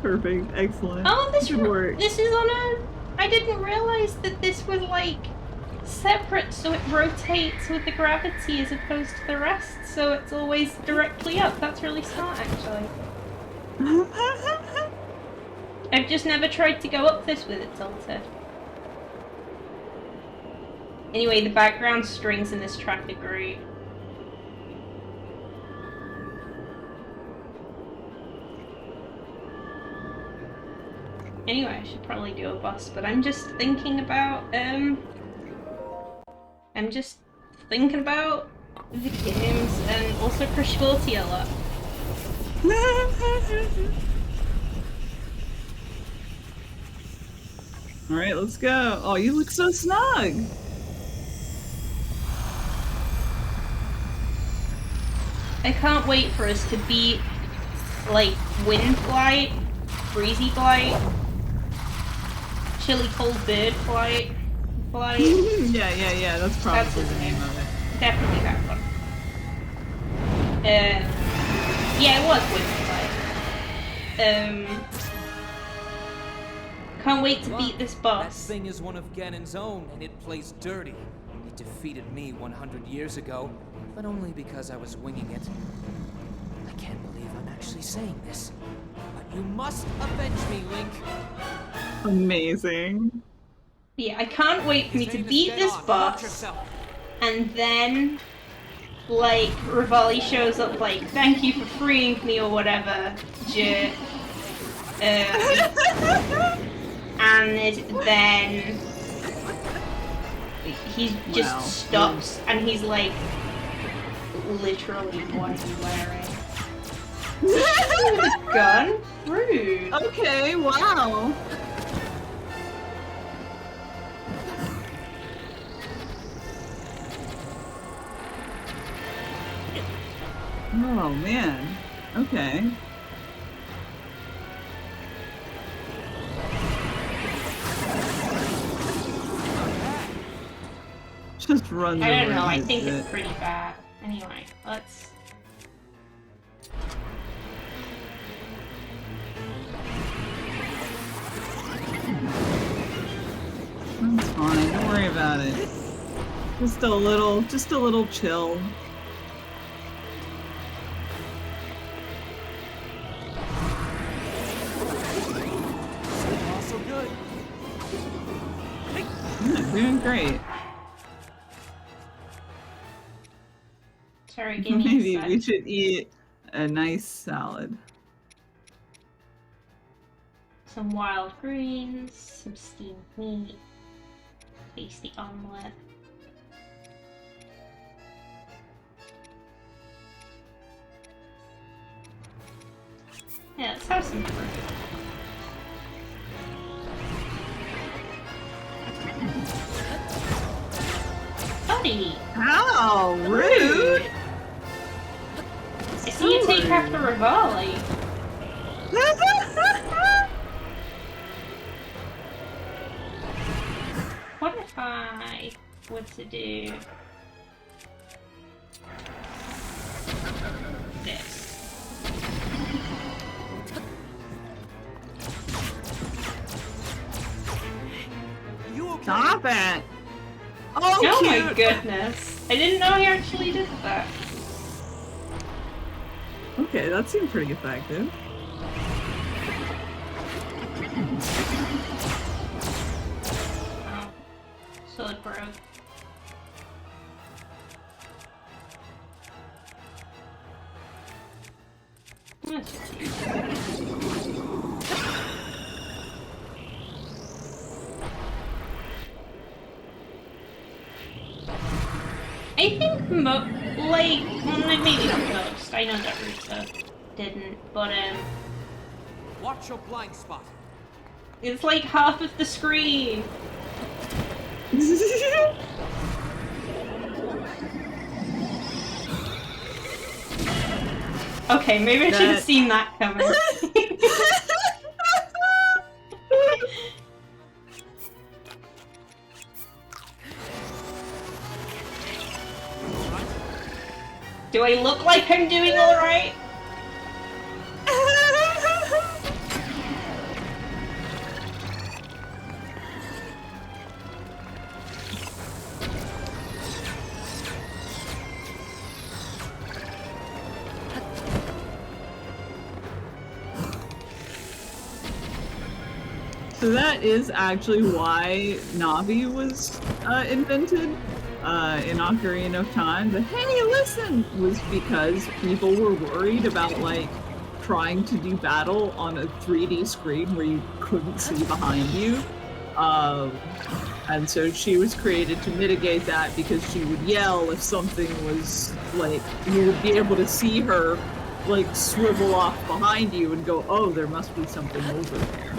Perfect. Excellent. Oh, this is on a... I didn't realize that this was like separate, so it rotates with the gravity as opposed to the rest, so it's always directly up. That's really smart, actually. I've just never tried to go up this with it tilted. Anyway, the background strings in this track are great. Anyway, I should probably do a boss, but I'm just thinking about, the games and also Crush 40 a lot. Alright, let's go. Oh, you look so snug! I can't wait for us to beat, like, Wind Blight, Breezy Blight, Chilly Cold Bird Blight. yeah, that's probably the name of it. Definitely that one. Yeah, it was Wind Blight. Can't wait to beat this boss. That thing is one of Ganon's own, and it plays dirty. It defeated me 100 years ago, but only because I was winging it. I can't believe I'm actually saying this, but you must avenge me, Link. Amazing. Yeah, I can't wait for me to beat this boss, and then, like, Rivali shows up like, thank you for freeing me or whatever, and then he just stops and he's like, literally, what are you wearing? With a gun? Rude. Okay, wow. Oh man. Okay. Just run. I don't know, I think it's pretty bad. Anyway, let's... That's fine, don't worry about it. Just a little chill. Also good. Yeah, doing great. Sorry, give me a Maybe sec. we should eat a nice salad. Some wild greens, some steamed meat, tasty omelette. Yeah, let's have some fruit. Buddy! How rude! I see you take half the Rivali. What if I were to do this? You okay? Stop it! Oh, Oh cute! my goodness! I didn't know he actually did that. Okay, that seemed pretty effective. Oh, sword broke. That's cute. I think maybe not most. I know that Ruta didn't, but Watch your blind spot. it's like half of the screen. Okay, maybe I should have seen that coming. Do I look like I'm doing alright? So that is actually why Navi was invented in Ocarina of Time. The hey, listen was because people were worried about like trying to do battle on a 3D screen where you couldn't see behind you. And so she was created to mitigate that because she would yell if something was like you would be able to see her like swivel off behind you and go, oh, there must be something over there.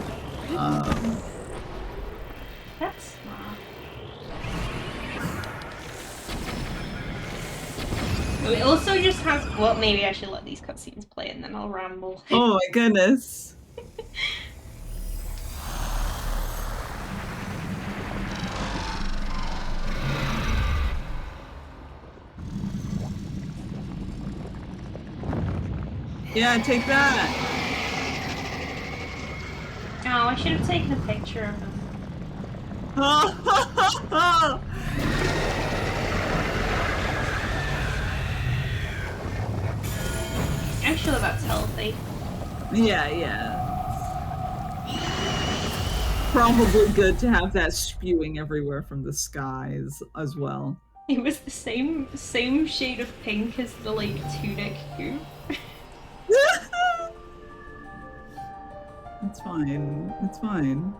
That's smart. It also just has. Well, maybe I should let these cutscenes play and then I'll ramble. Oh my goodness. Yeah, take that. Oh, I should have taken a picture of him. I'm sure that's healthy. Yeah. Probably good to have that spewing everywhere from the skies as well. It was the same shade of pink as the like tunic hoop. It's fine. It's fine.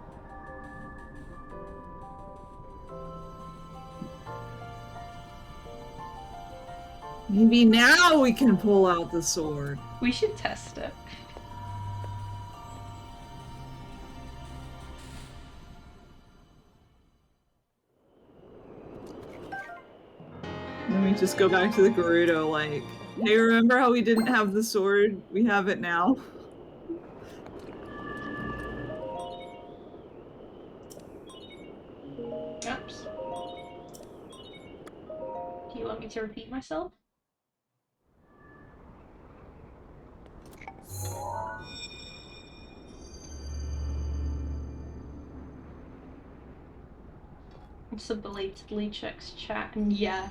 Maybe now we can pull out the sword. We should test it. Let me just go back to the Gerudo, like, hey, remember how we didn't have the sword? We have it now. Oops. Do you want me to repeat myself? So belatedly checks chat, and yeah,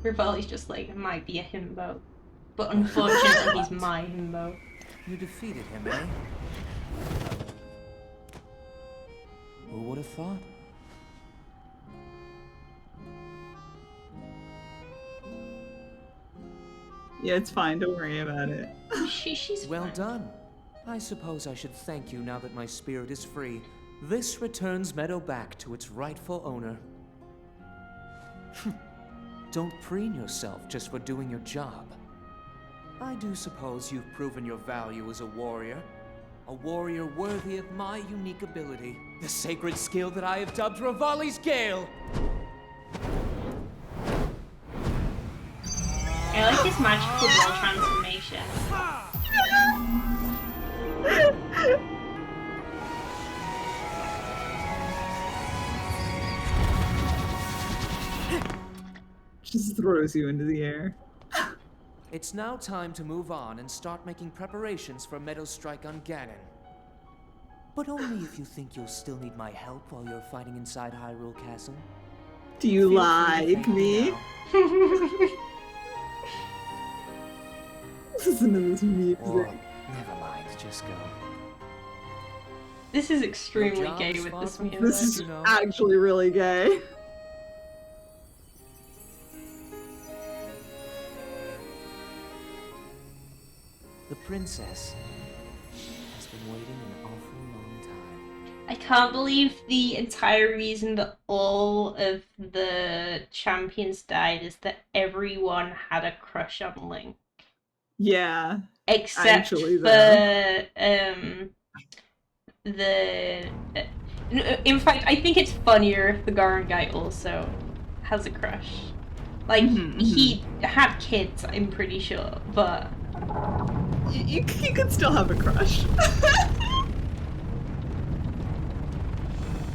Rivali's just like, it might be a himbo. But unfortunately, he's my himbo. You defeated him, eh? Who would have thought? Yeah, it's fine. Don't worry about it. She's Well fine. done. I suppose I should thank you now that my spirit is free. This returns Meadow back to its rightful owner. Don't preen yourself just for doing your job. I do suppose you've proven your value as a warrior. A warrior worthy of my unique ability. The sacred skill that I have dubbed Rivali's Gale! I like his magical ball transformation. Just throws you into the air. It's now time to move on and start making preparations for Meadow's strike on Ganon. But only if you think you'll still need my help while you're fighting inside Hyrule Castle. Do you Feel free to like thank me? now. Listen to this music. Or, never mind, just go. This is extremely Your job gay is with far this from music. This is You know. actually really gay. The princess has been waiting an awful long time. I can't believe the entire reason that all of the champions died is that everyone had a crush on Link. Yeah. Except Actually, for though. the in fact, I think it's funnier if the Garon guy also has a crush. Like he had kids, I'm pretty sure, but You could still have a crush.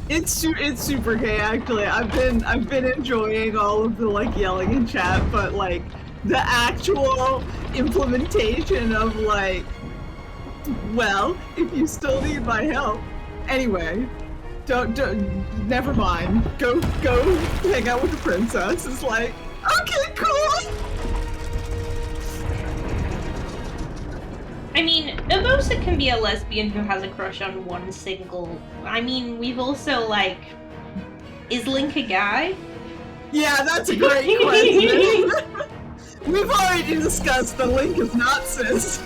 It's super gay actually. I've been enjoying all of the like yelling in chat, but like the actual implementation of like, well, if you still need my help, anyway, don't never mind. Go hang out with the princess. It's like, okay, cool. I mean, Urbosa can be a lesbian who has a crush on one single. I mean, we've also like, is Link a guy? Yeah, that's a great question. We've already discussed that Link is not cis.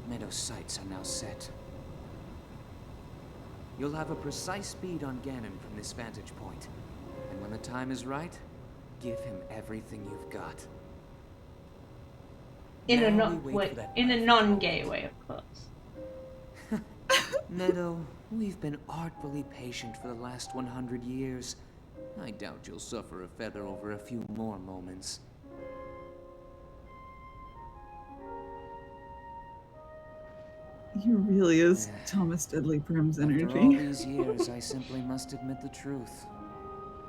Meadow's sights are now set. You'll have a precise speed on Ganon from this vantage point. And when the time is right, give him everything you've got. In a Now non we wait for that in a perfect non-gay way, of course. Meadow, we've been artfully patient for the last 100 years. I doubt you'll suffer a feather over a few more moments. He really is Thomas Deadly Prim's After energy. all these years, I simply must admit the truth.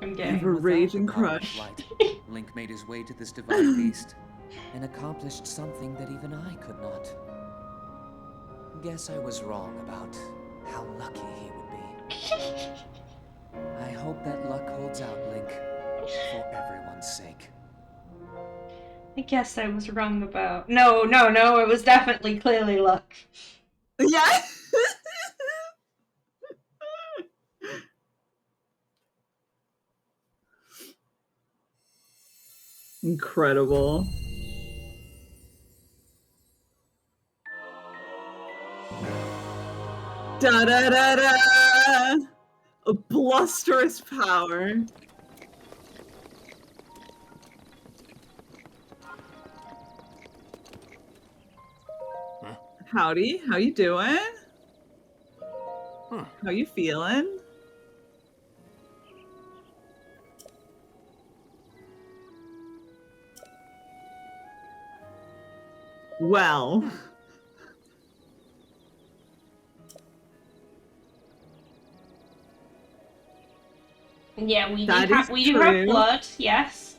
I'm gay. Ever Without raging the power of crush. light, Link made his way to this divine beast and accomplished something that even I could not. Guess I was wrong about how lucky he would be. I hope that luck holds out, Link, for everyone's sake. I guess I was wrong about. No, it was definitely clearly luck. Yeah. Incredible. Da da da da! A blusterous power. Huh? Howdy, how you doing? Huh. How you feeling? Well. Yeah, we That do is do have true. blood, yes.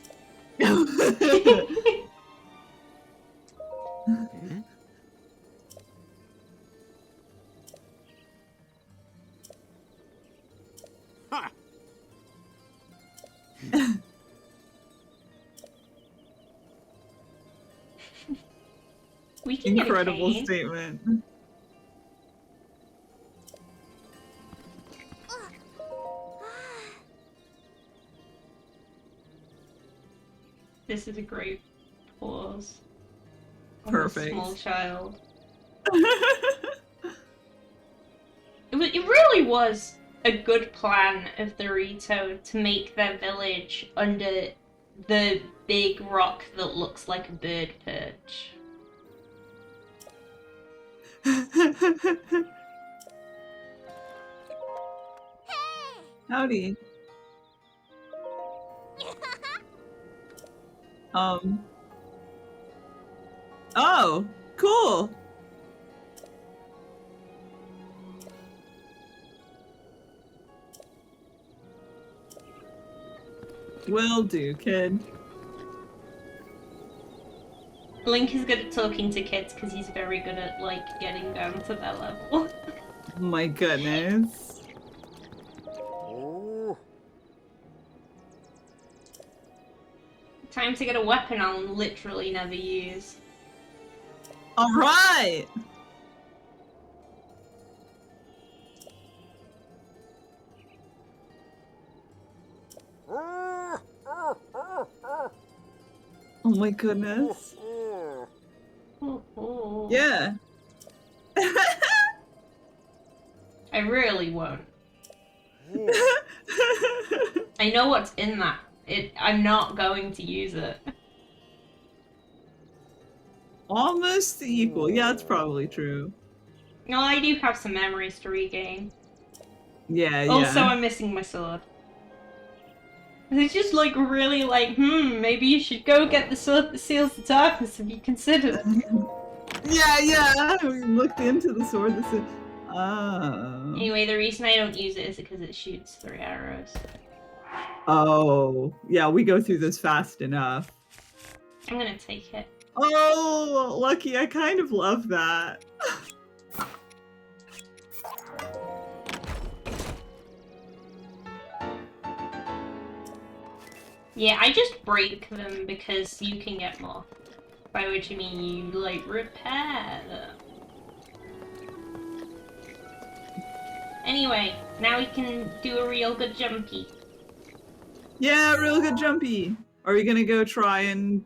Ha! We can Incredible get a cane. statement. This is a great pause. Perfect. Small child. It really was a good plan of the Rito to make their village under the big rock that looks like a bird perch. Howdy. Oh, cool. Will do, kid. Link is good at talking to kids because he's very good at, like, getting down to their level. My goodness. Time to get a weapon I'll literally never use. Alright! Oh my goodness. Yeah. I really won't. I know what's in that. I'm not going to use it. Almost equal. Yeah, that's probably true. No, I do have some memories to regain. Yeah, Also, yeah. I'm missing my sword. It's just like really like, maybe you should go get the sword that seals the darkness. Have you considered? Yeah. We looked into the sword that said, oh. Anyway, the reason I don't use it is because it shoots 3 arrows. Oh, yeah, we go through this fast enough. I'm gonna take it. Oh, Lucky, I kind of love that. Yeah, I just break them because you can get more. By which I mean you, like, repair them. Anyway, now we can do a real good jumpy. Yeah, real good jumpy. Are we gonna go try and,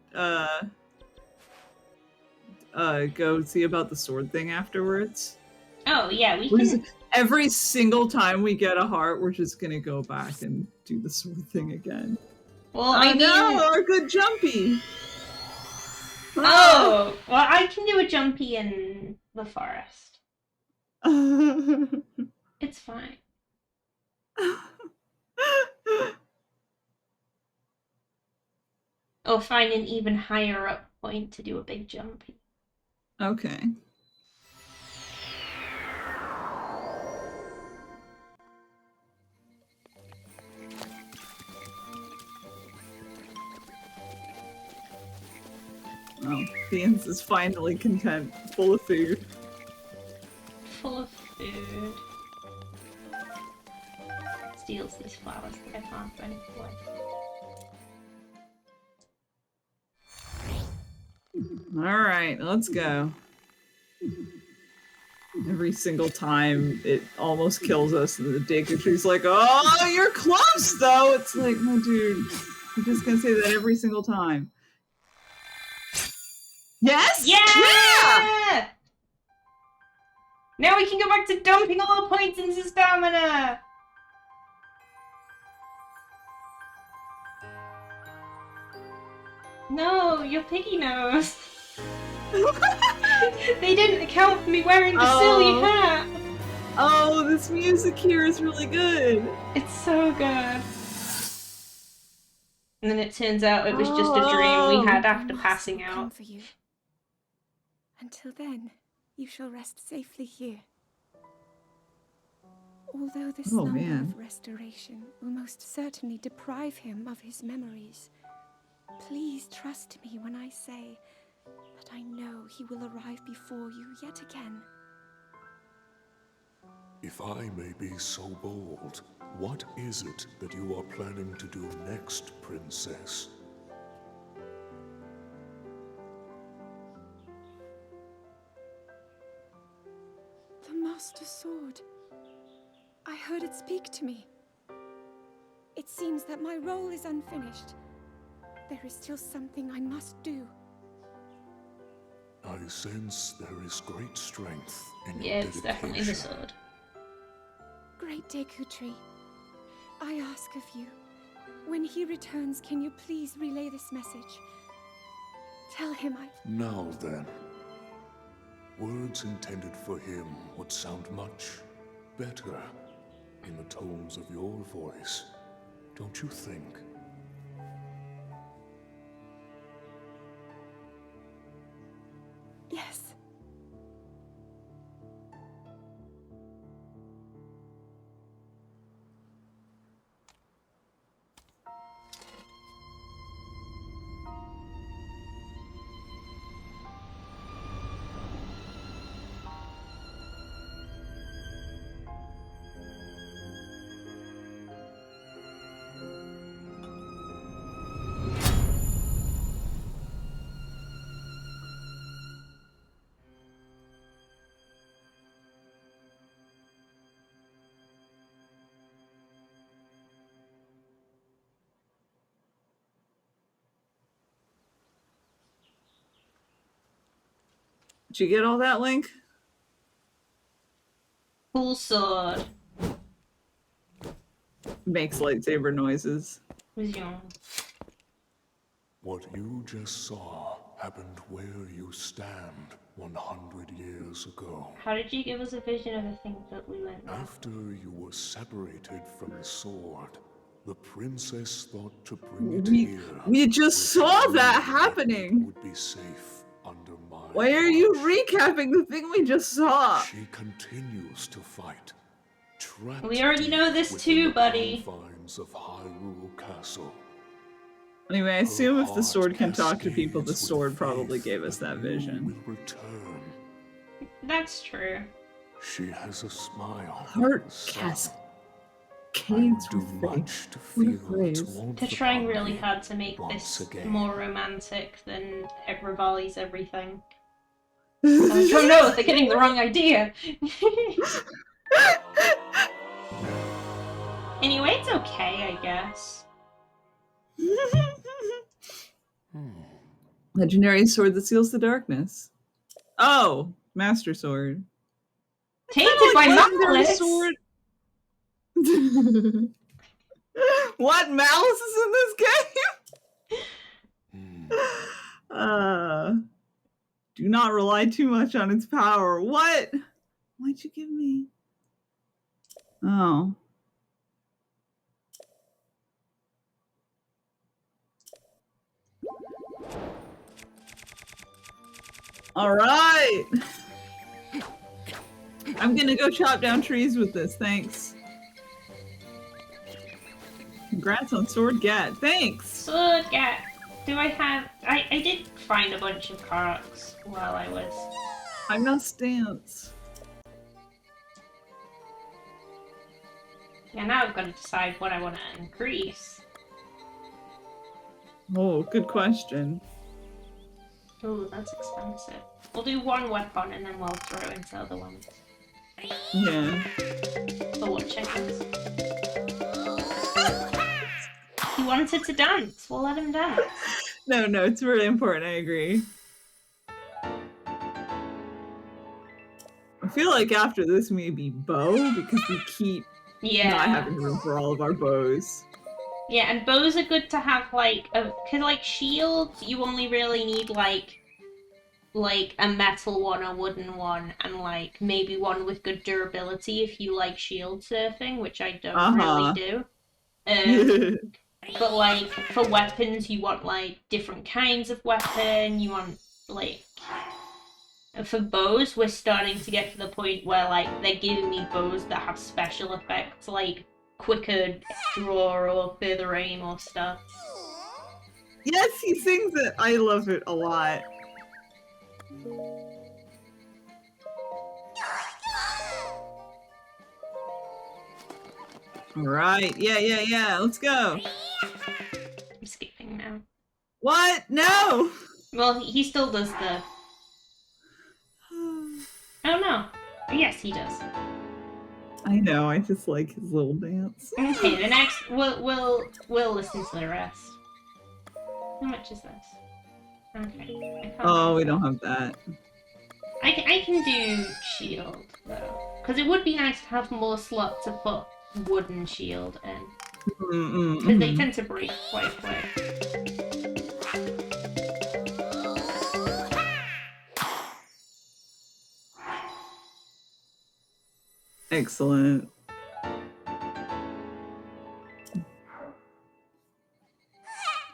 go see about the sword thing afterwards? Oh, yeah, we can... Every single time we get a heart, we're just gonna go back and do the sword thing again. Well, I mean... no, our good jumpy! Oh! Well, I can do a jumpy in the forest. It's fine. Or find an even higher up point to do a big jumpy. Okay. Oh, Beans is finally content, full of food. Full of food. Steals these flowers that I can't find for. Alright, let's go. Every single time it almost kills us, and the Deku like, oh, you're close though! It's like, no, dude, I'm just gonna say that every single time. Yes? Yeah! Now we can go back to dumping all the points into stamina! No, your piggy nose. They didn't account for me wearing the silly hat. Oh, this music here is really good. It's so good. And then it turns out it was just a dream we had after passing out. For you. Until then, you shall rest safely here. Although this number of restoration will most certainly deprive him of his memories, please trust me when I say that I know he will arrive before you yet again. If I may be so bold, what is it that you are planning to do next, Princess? The Master Sword. I heard it speak to me. It seems that my role is unfinished. There is still something I must do. I sense there is great strength in Yeah, your it's definitely the dedication. sword. Great Deku Tree, I ask of you, when he returns, can you please relay this message? Tell him Now then, words intended for him would sound much better in the tones of your voice, don't you think? Yes. Did you get all that, Link? Cool sword. Makes lightsaber noises. Was young. What you just saw happened where you stand 100 years ago. How did you give us a vision of the things that we went through? After you were separated from the sword, the princess thought to bring it here. We just where saw she that knew happening. It would be safe under my Why are you watch. recapping the thing we just saw? She continues to fight. Trapped We already know this within too, the buddy. confines of Hyrule Castle. Anyway, I assume if the sword can Her heart talk to people, the cascades with sword probably faith gave us that you vision. will return. That's true. She has a smile. Heart son. cascades I would do with faith. much to What a feel phrase. its warmth They're trying upon really me hard to make once this again. more romantic than Rivali's everything. Oh no, they're getting the wrong idea. Anyway, it's okay, I guess. Legendary sword that seals the darkness. Oh, Master Sword. Tainted by Legendary malice. sword. What malice is in this game? Do not rely too much on its power. What? Why'd you give me? Oh. All right. I'm gonna go chop down trees with this. Thanks. Congrats on Sword Gat. Thanks. Sword Gat. Do I have... I did find a bunch of Koroks while I was... I'm not stance. Yeah, now I've got to decide what I want to increase. Oh, good question. Ooh, that's expensive. We'll do one weapon and then we'll throw into other ones. Yeah. For what chickens? He wanted to dance. We'll let him dance. No, it's really important. I agree. I feel like after this, maybe bow, because we keep not having room for all of our bows. Yeah, and bows are good to have, like, because, like, shields, you only really need, like a metal one, a wooden one, and, like, maybe one with good durability if you like shield surfing, which I don't really do. But, like, for weapons, you want, like, different kinds of weapon, you want, like... For bows, we're starting to get to the point where, like, they're giving me bows that have special effects, like quicker draw or further aim or stuff. Yes, he sings it. I love it a lot. Right. Yeah. Let's go. I'm skipping now. What? No! Well, he still does the... Oh no. Yes, he does. I know, I just like his little dance. Okay, the next... We'll listen to the rest. How much is this? Okay. I can't Oh, we do don't have that. I can do shield, though. Because it would be nice to have more slots to put wooden shield in. Because they tend to break quite quick. Excellent.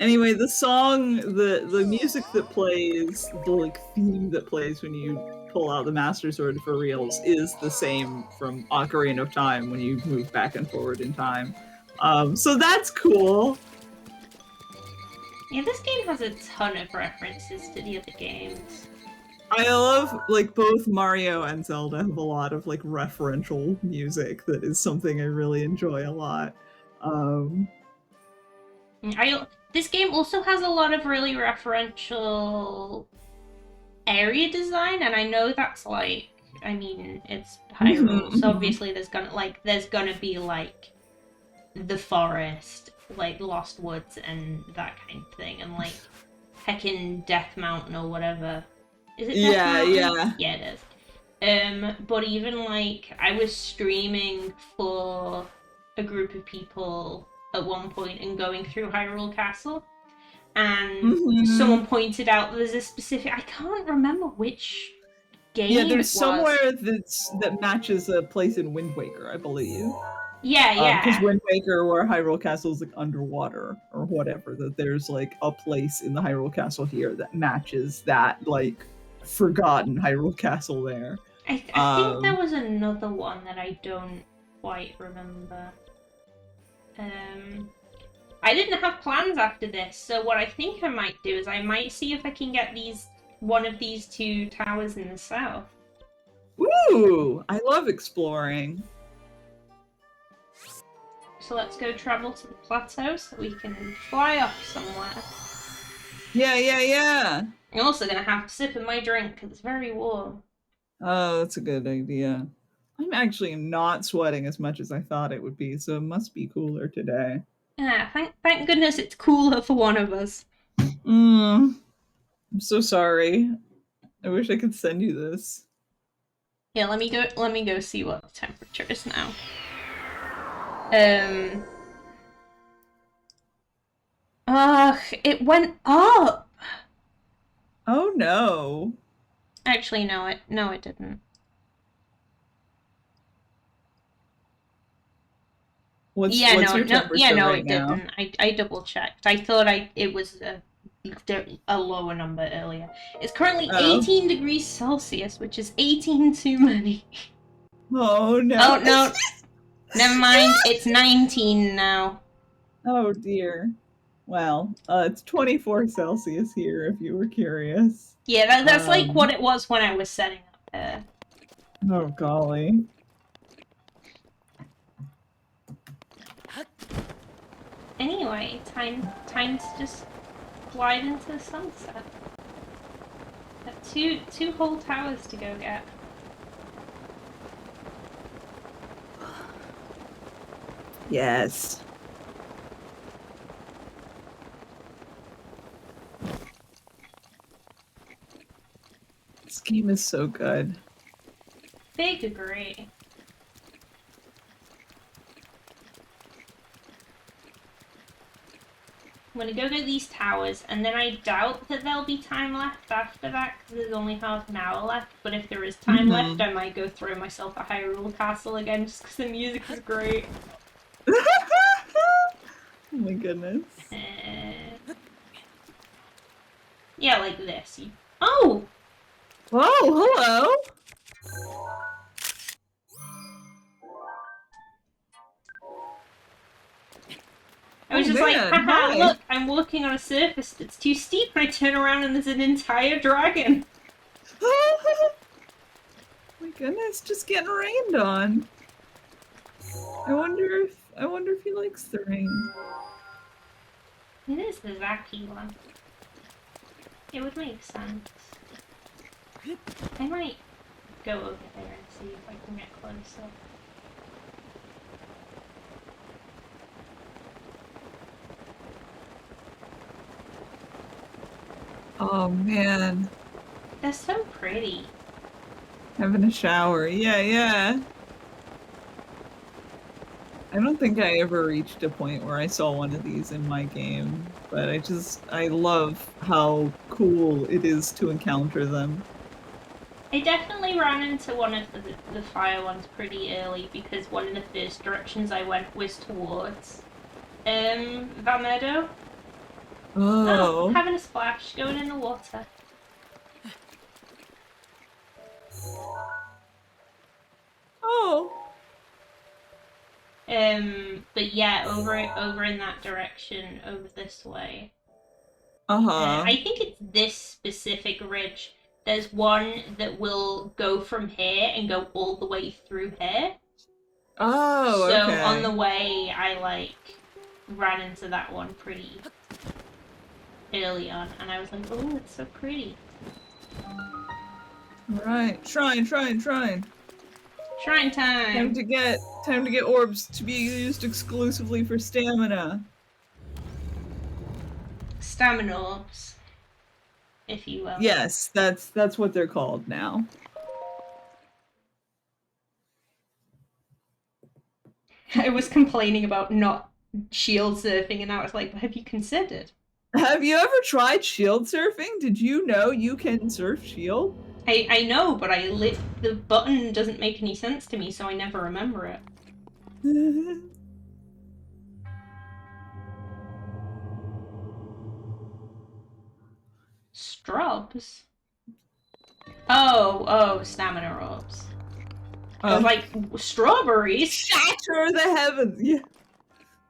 Anyway, the song, the music that plays, the like theme that plays when you pull out the Master Sword for reals is the same from Ocarina of Time when you move back and forward in time. So that's cool. Yeah, this game has a ton of references to the other games. I love, like, both Mario and Zelda have a lot of, like, referential music that is something I really enjoy a lot. This game also has a lot of really referential area design, and I know that's like, I mean, it's Hyrule, so obviously there's gonna be like the forest, like Lost Woods and that kind of thing, and like heckin' Death Mountain or whatever. Is it Death Mountain? Yeah. Yeah, it is. But even like I was streaming for a group of people at one point and going through Hyrule Castle, and someone pointed out there's a specific, I can't remember which game. Yeah, there's somewhere that matches a place in Wind Waker, I believe. Yeah. Because Wind Waker, where Hyrule Castle is like underwater or whatever, that there's like a place in the Hyrule Castle here that matches that like forgotten Hyrule Castle there. I think there was another one that I don't quite remember. I didn't have plans after this, so what I think I might do is I might see if I can get one of these two towers in the south. Ooh, I love exploring. So let's go travel to the plateau so we can fly off somewhere. Yeah. I'm also gonna have to sip in my drink because it's very warm. Oh, that's a good idea. I'm actually not sweating as much as I thought it would be, so it must be cooler today. Yeah, thank goodness it's cooler for one of us. I'm so sorry. I wish I could send you this. Yeah, let me go see what the temperature is now. Ugh, it went up. Oh no. Actually, no, it didn't. What's your temperature right now? Didn't. I double checked. I thought it was a lower number earlier. It's currently 18 degrees Celsius, which is 18 too many. Oh no. Oh no. Never mind, it's 19 now. Oh dear. Well, it's 24 Celsius here if you were curious. Yeah, that's like what it was when I was setting up there. Oh golly. Anyway, time to just glide into the sunset. Got two whole towers to go get. Yes. This game is so good. Big agree. I'm gonna go get these towers, and then I doubt that there'll be time left after that, because there's only half an hour left, but if there is time left, I might go throw myself at Hyrule Castle again, just because the music is great. Oh my goodness. Yeah, like this. Oh! Whoa, hello! I was just like, haha, look, I'm walking on a surface that's too steep, and I turn around and there's an entire dragon. Oh my goodness, just getting rained on. I wonder if he likes the ring. It is the Zaki one. It would make sense. I might go over there and see if I can get closer. Oh man. They're so pretty. Having a shower. Yeah. I don't think I ever reached a point where I saw one of these in my game, but I love how cool it is to encounter them. I definitely ran into one of the fire ones pretty early because one of the first directions I went was towards Valmedo. Oh. Having a splash, going in the water. Oh. But yeah, over in that direction, over this way. Uh-huh. I think it's this specific ridge. There's one that will go from here and go all the way through here. Oh, so okay. on the way, I ran into that one pretty early on, and I was like, oh, it's so pretty. Right. Shrine. Shrine time! Time to get orbs to be used exclusively for stamina. Stamina orbs, if you will. Yes, that's what they're called now. I was complaining about not shield surfing, and I was like, have you considered? Have you ever tried shield surfing? Did you know you can surf shield? I know, but the button doesn't make any sense to me, so I never remember it. Strobs? Oh, stamina orbs. I was like, strawberries? Shatter the heavens! Yeah.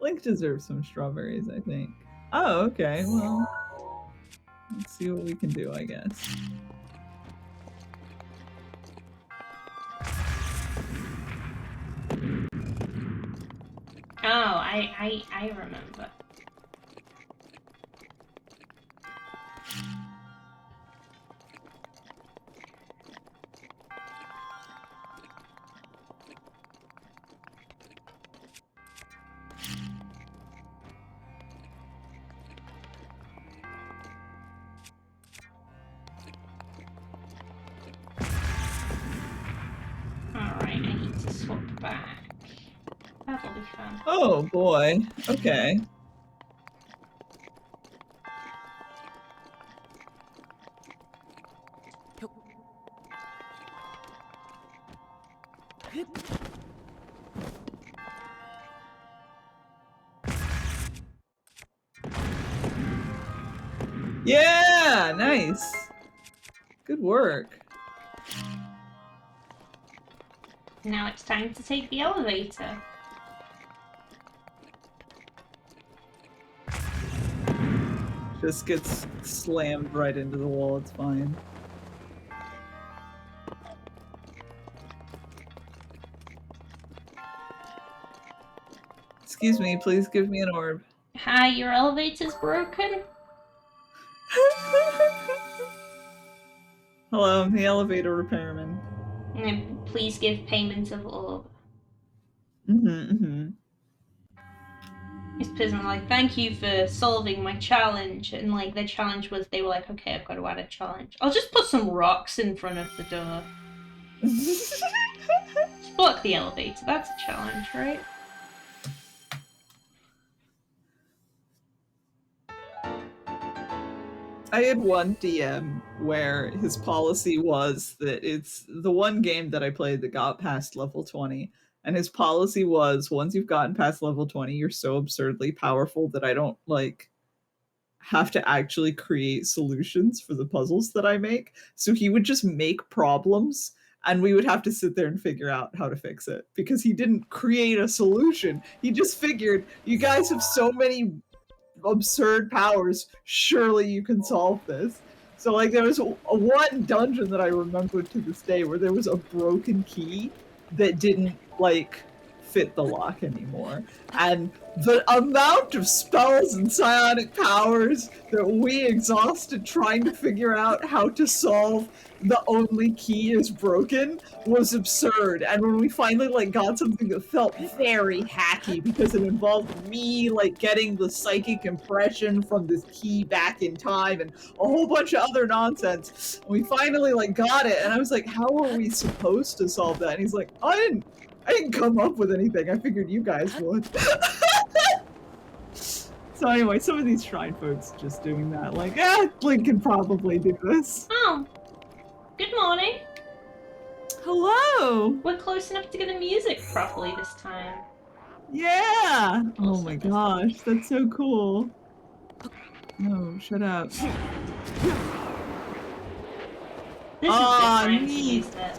Link deserves some strawberries, I think. Oh, okay, well. Let's see what we can do, I guess. Oh, I remember. Alright, I need to swap back. That'll be fun. Oh boy, okay. Yeah, nice. Good work. Now it's time to take the elevator. Just gets slammed right into the wall, it's fine. Excuse me, please give me an orb. Hi, your elevator's broken? Hello, I'm the elevator repairman. Please give payment of orb. It's Pism like, thank you for solving my challenge. And like, the challenge was, they were like, okay, I've got to add a challenge. I'll just put some rocks in front of the door. Just block the elevator, that's a challenge, right? I had one DM where his policy was that it's the one game that I played that got past level 20. And his policy was once you've gotten past level 20, you're so absurdly powerful that I don't like have to actually create solutions for the puzzles that I make. So he would just make problems and we would have to sit there and figure out how to fix it because he didn't create a solution. He just figured, you guys have so many absurd powers, surely you can solve this. So like there was one dungeon that I remember to this day where there was a broken key that didn't like fit the lock anymore. And the amount of spells and psionic powers that we exhausted trying to figure out how to solve the only key is broken was absurd. And when we finally like got something that felt very hacky because it involved me like getting the psychic impression from this key back in time and a whole bunch of other nonsense, we finally like got it, and I was like, how are we supposed to solve that? And he's like, I didn't come up with anything. I figured you guys would. So anyway, some of these shrine folks just doing that, like, Link can probably do this. Oh, good morning. Hello. We're close enough to get the music properly this time. Yeah. Oh my gosh, that's so cool. No, shut up. This is Aw, the time to neat. use this.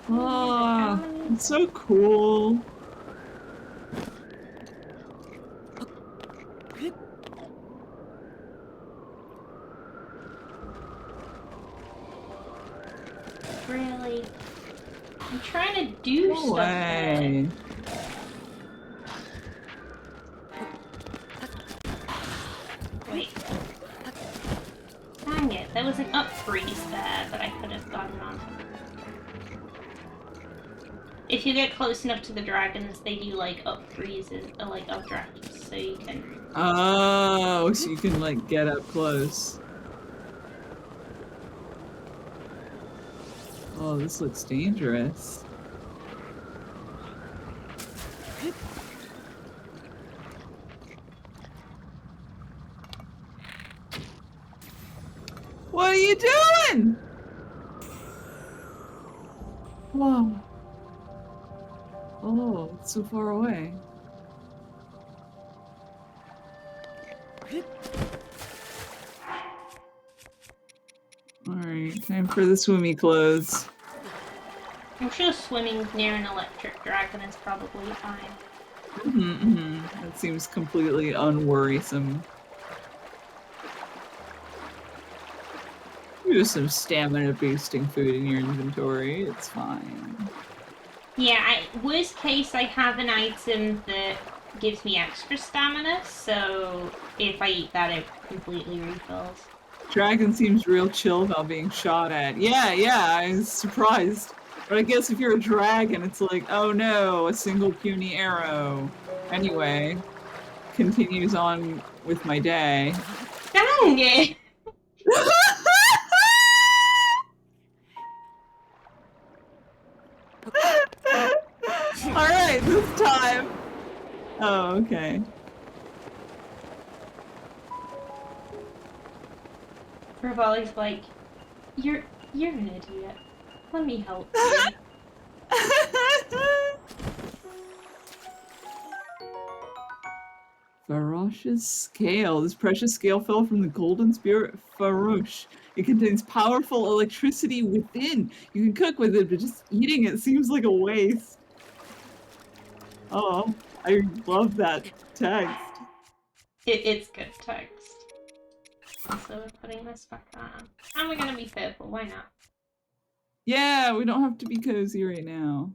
Oh, it's so cool. Really? I'm trying to do No stuff way. here. Wait. Dang it, there was an up freeze there that I could have gotten on. If you get close enough to the dragons, they do like up freezes, or like updrafts, so you can... Oh, so you can like get up close. Oh, this looks dangerous. What are you doing? Whoa. Oh, it's so far away. Alright, time for the swimmy clothes. I'm sure swimming near an electric dragon is probably fine. That seems completely unworrisome. Use some stamina boosting food in your inventory, it's fine. Yeah, worst case, I have an item that gives me extra stamina, so if I eat that, it completely refills. Dragon seems real chill about being shot at. Yeah, I was surprised. But I guess if you're a dragon, it's like, oh no, a single puny arrow. Anyway, continues on with my day. Dang it! Alright, this time. Oh, okay. Rivali's like, you're an idiot. Let me help you. Farosh's scale. This precious scale fell from the golden spirit Farosh. It contains powerful electricity within. You can cook with it, but just eating it seems like a waste. Oh, I love that text. It's good text. So we're putting this back on. And we're gonna be purple, why not? Yeah, we don't have to be cozy right now.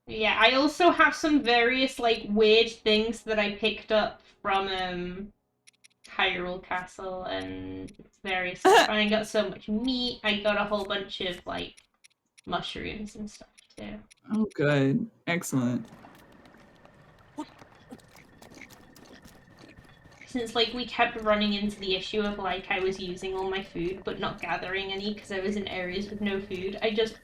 Yeah, I also have some various, like, weird things that I picked up from, Hyrule Castle and various stuff. And I got so much meat, I got a whole bunch of, like, mushrooms and stuff, too. Oh, good. Excellent. Since, like, we kept running into the issue of, like, I was using all my food but not gathering any because I was in areas with no food, I just...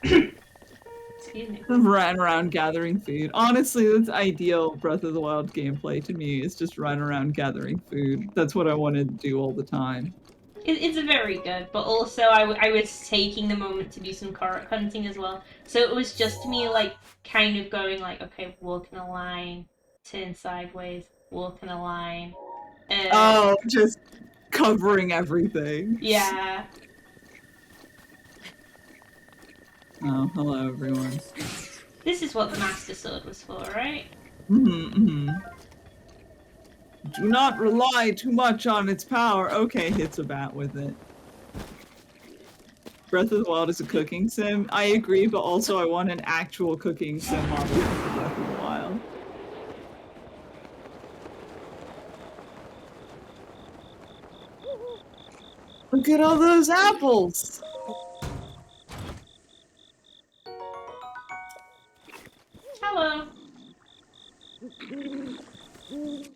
Excuse me. Ran around gathering food. Honestly, that's ideal Breath of the Wild gameplay to me, is just run around gathering food. That's what I wanted to do all the time. It's very good, but also I was taking the moment to do some Korok hunting as well. So it was just me, like, kind of going, like, okay, walk in a line, turn sideways, walk in a line. Oh, just covering everything. Yeah. Oh, hello everyone. This is what the Master Sword was for, right? Do not rely too much on its power. Okay, hits a bat with it. Breath of the Wild is a cooking sim. I agree, but also I want an actual cooking sim model for Breath of the Wild. Look at all those apples! Hello.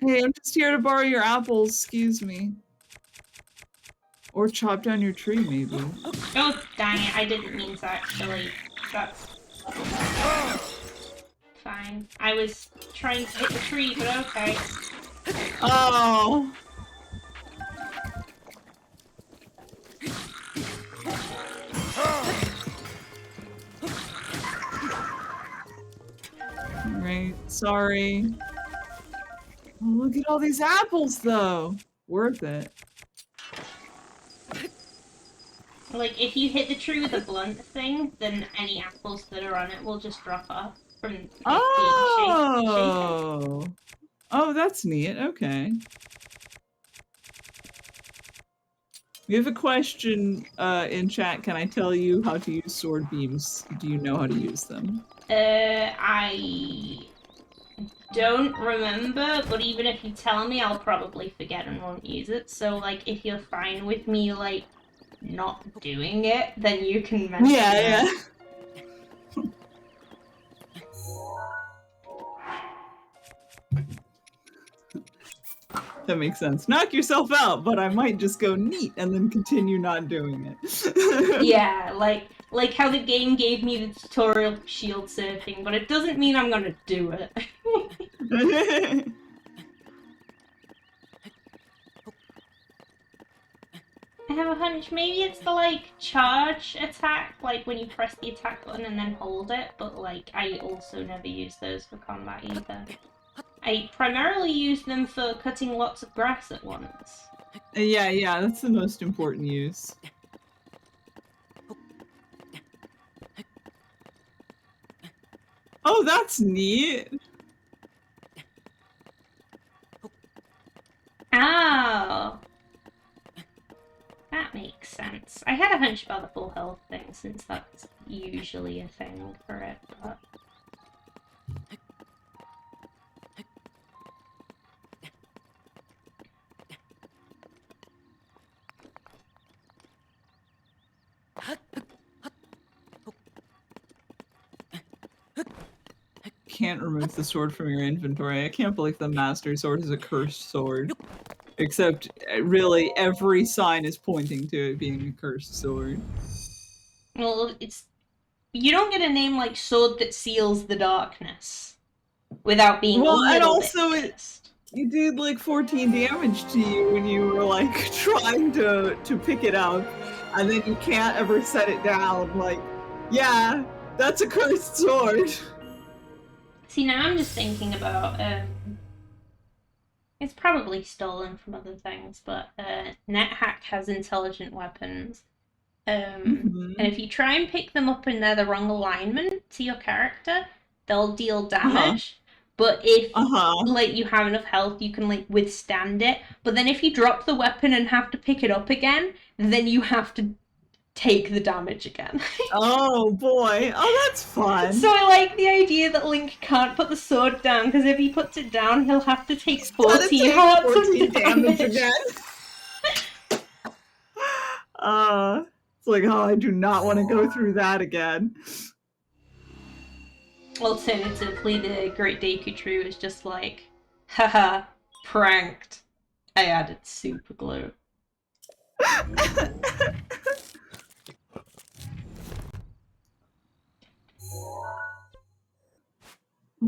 Hey, I'm just here to borrow your apples, excuse me. Or chop down your tree, maybe. Oh, dang it, I didn't mean to actually. That's fine. I was trying to hit the tree, but okay. Oh! Alright, sorry. Oh, look at all these apples, though! Worth it. Like, if you hit the tree with a blunt thing, then any apples that are on it will just drop off from being shaken. Oh! Oh, that's neat. Okay. We have a question in chat. Can I tell you how to use sword beams? Do you know how to use them? I don't remember, but even if you tell me, I'll probably forget and won't use it. So, like, if you're fine with me, like, not doing it, then you can mention it. Yeah. That makes sense. Knock yourself out, but I might just go neat and then continue not doing it. Yeah, like how the game gave me the tutorial for shield surfing, but it doesn't mean I'm gonna do it. I have a hunch maybe it's the like charge attack, like when you press the attack button and then hold it, but like I also never use those for combat either. I primarily use them for cutting lots of grass at once. Yeah, that's the most important use. Oh, that's neat. Oh! That makes sense. I had a hunch about the full health thing, since that's usually a thing for it, but... Can't remove the sword from your inventory. I can't believe the Master Sword is a cursed sword. Except, really, every sign is pointing to it being a cursed sword. Well, it's... You don't get a name like Sword That Seals the Darkness without being a little and also bit pissed. It did like 14 damage to you when you were like trying to pick it up, and then you can't ever set it down. Like, yeah, that's a cursed sword. See, now I'm just thinking about, it's probably stolen from other things, but NetHack has intelligent weapons. And if you try and pick them up and they're the wrong alignment to your character, they'll deal damage. But if like you have enough health, you can like withstand it. But then if you drop the weapon and have to pick it up again, then you have to take the damage again. Oh boy. Oh, that's fun. So I like the idea that Link can't put the sword down, because if he puts it down, he'll have to take 14 hearts of damage again. It's like, oh, I do not want to go through that again. Alternatively, the Great Deku Tree was just like, haha, pranked. I added super glue.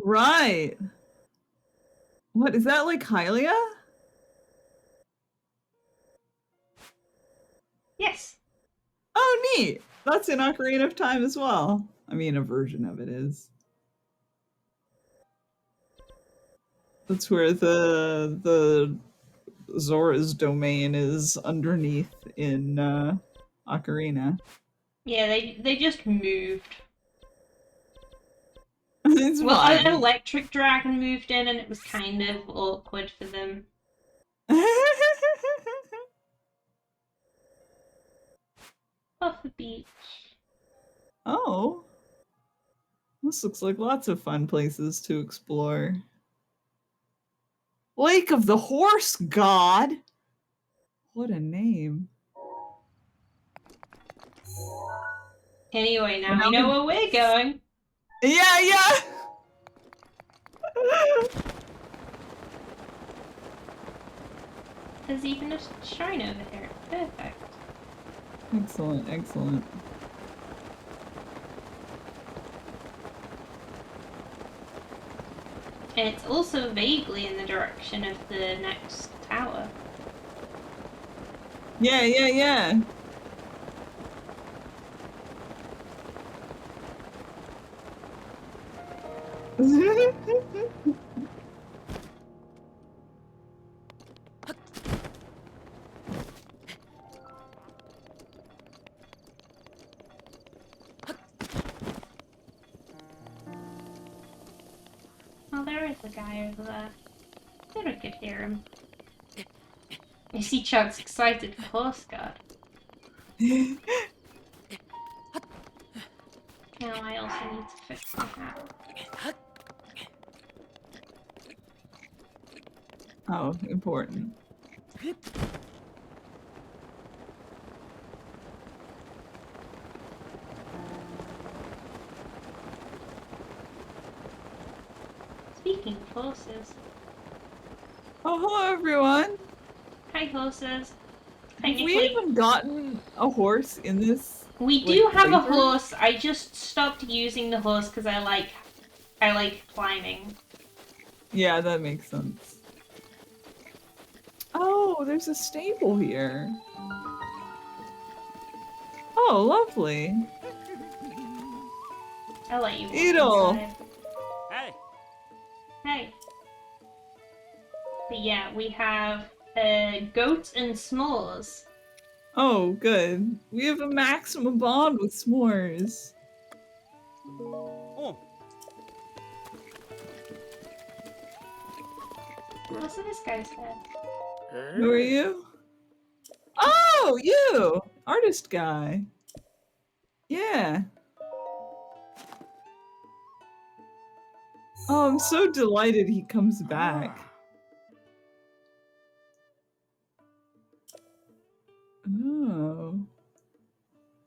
Right. What, is that like Hylia? Yes. Oh, neat. That's in Ocarina of Time as well. I mean, a version of it is. That's where the Zora's domain is underneath in Ocarina. Yeah, they just moved. It's well, fine. an electric dragon moved in, and it was kind of awkward for them. Off the beach. Oh. This looks like lots of fun places to explore. Lake of the Horse God. What a name. Anyway, now we know where we're going. Yeah. There's even a shrine over here. Perfect. Excellent, excellent. And it's also vaguely in the direction of the next tower. Yeah. Oh, there is a guy over there. I thought I could hear him. You see Chuck's excited for Horse Guard. Now I also need to fix my hat. Oh, important. Speaking of horses. Oh, hello everyone. Hi, horses. Have we even gotten a horse in this? We do have a playthrough? horse. I just stopped using the horse because I like climbing. Yeah, that makes sense. Oh, there's a stable here. Oh, lovely. I'll let you walk Edel. inside. Hey. But yeah, we have goats and s'mores. Oh, good. We have a maximum bond with s'mores. What's in this guy's head? Who are you? Oh, you! Artist guy. Yeah. Oh, I'm so delighted he comes back. Oh.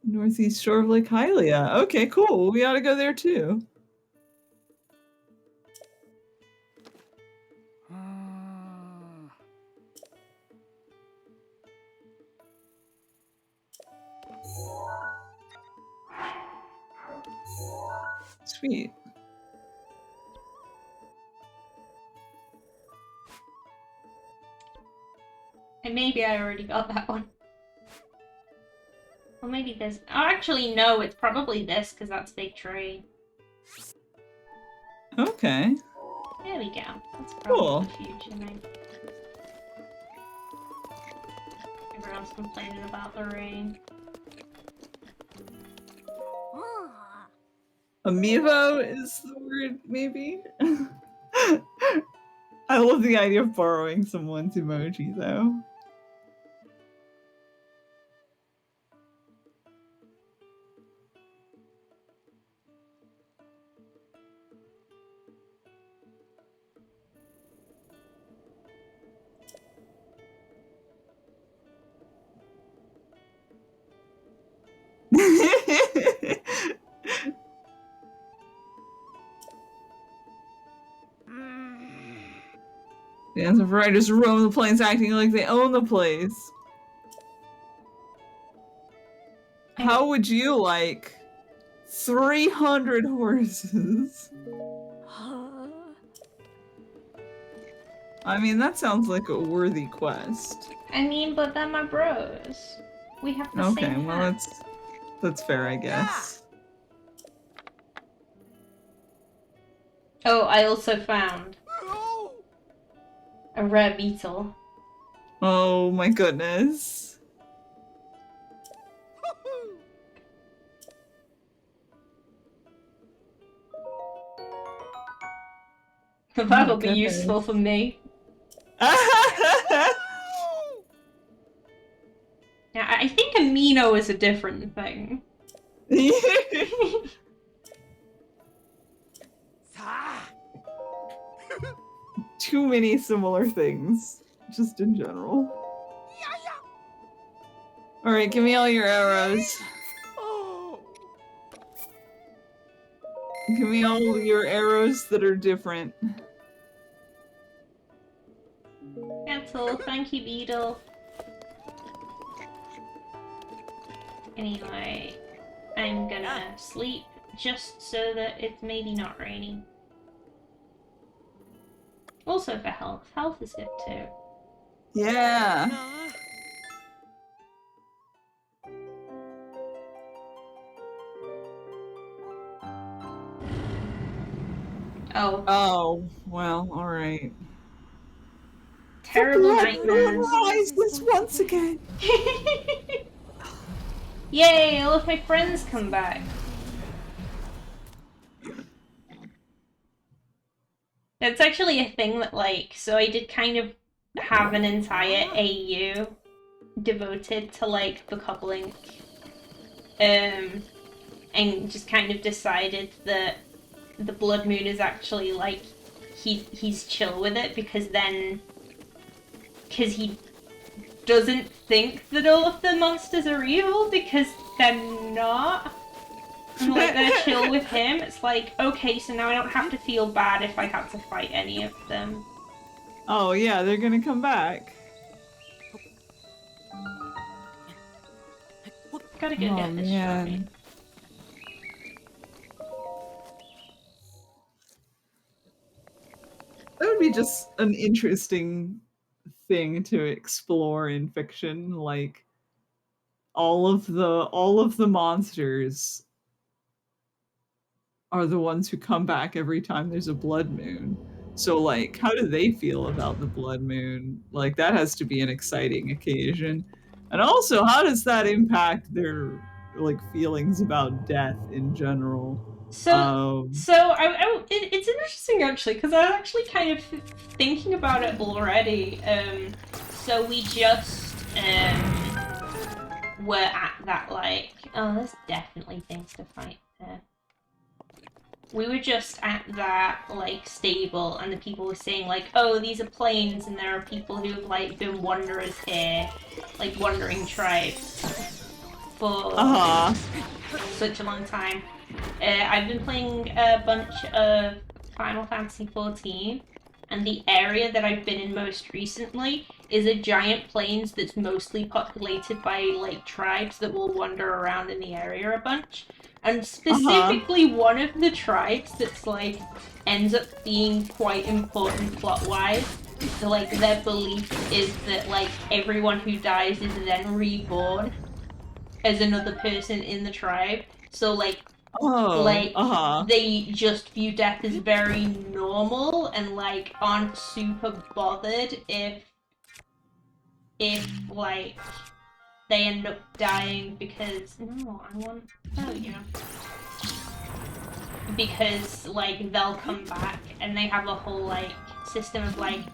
Northeast shore of Lake Hylia. Okay, cool. We ought to go there too. Sweet. And maybe I already got that one. Or maybe there's... Oh, actually, no, it's probably this, because that's Big Tree. Okay. There we go. That's probably Cool. the future, maybe. Everyone's complaining about the rain. Amiibo is the word, maybe? I love the idea of borrowing someone's emoji, though. Fans of writers roam the plains acting like they own the place. How would you like 300 horses? I mean, that sounds like a worthy quest. I mean, but they're my bros. We have the Okay, same well hat. that's fair, I guess. Oh, I also found a rare beetle. Oh my goodness. That'll be goodness. useful for me. Yeah, I think amino is a different thing. Too many similar things, just in general. Alright, give me all your arrows. Give me all your arrows that are different. That's all. Thank you, Beetle. Anyway, I'm gonna sleep just so that it's maybe not raining. Also for health. Health is good too. Yeah. Oh. Oh, well, alright. Terrible nightmares. Rises once again. Yay, all of my friends come back. That's actually a thing that, like, so I did kind of have an entire AU devoted to, like, the coupling. And just kind of decided that the Blood Moon is actually, like, he's chill with it because he doesn't think that all of the monsters are evil because they're not. And, like, they're chill with him. It's like, okay, so now I don't have to feel bad if I had to fight any of them. Oh yeah, they're gonna come back. Gotta go get this trophy. That would be just an interesting thing to explore in fiction, like all of the monsters are the ones who come back every time there's a blood moon. So like how do they feel about the blood moon? Like that has to be an exciting occasion. And also how does that impact their like feelings about death in general? It's interesting actually because I was actually kind of thinking about it already. So we just were at that like there's definitely things to fight there. We were just at that like stable, and the people were saying like, oh, these are plains, and there are people who've like been wanderers here, like wandering tribes for such a long time. I've been playing a bunch of Final Fantasy XIV, and the area that I've been in most recently is a giant plains that's mostly populated by like tribes that will wander around in the area a bunch. And specifically one of the tribes that's like ends up being quite important plot-wise. So like their belief is that like everyone who dies is then reborn as another person in the tribe. So like they just view death as very normal and like aren't super bothered if like they end up dying because because like they'll come back, and they have a whole like system of like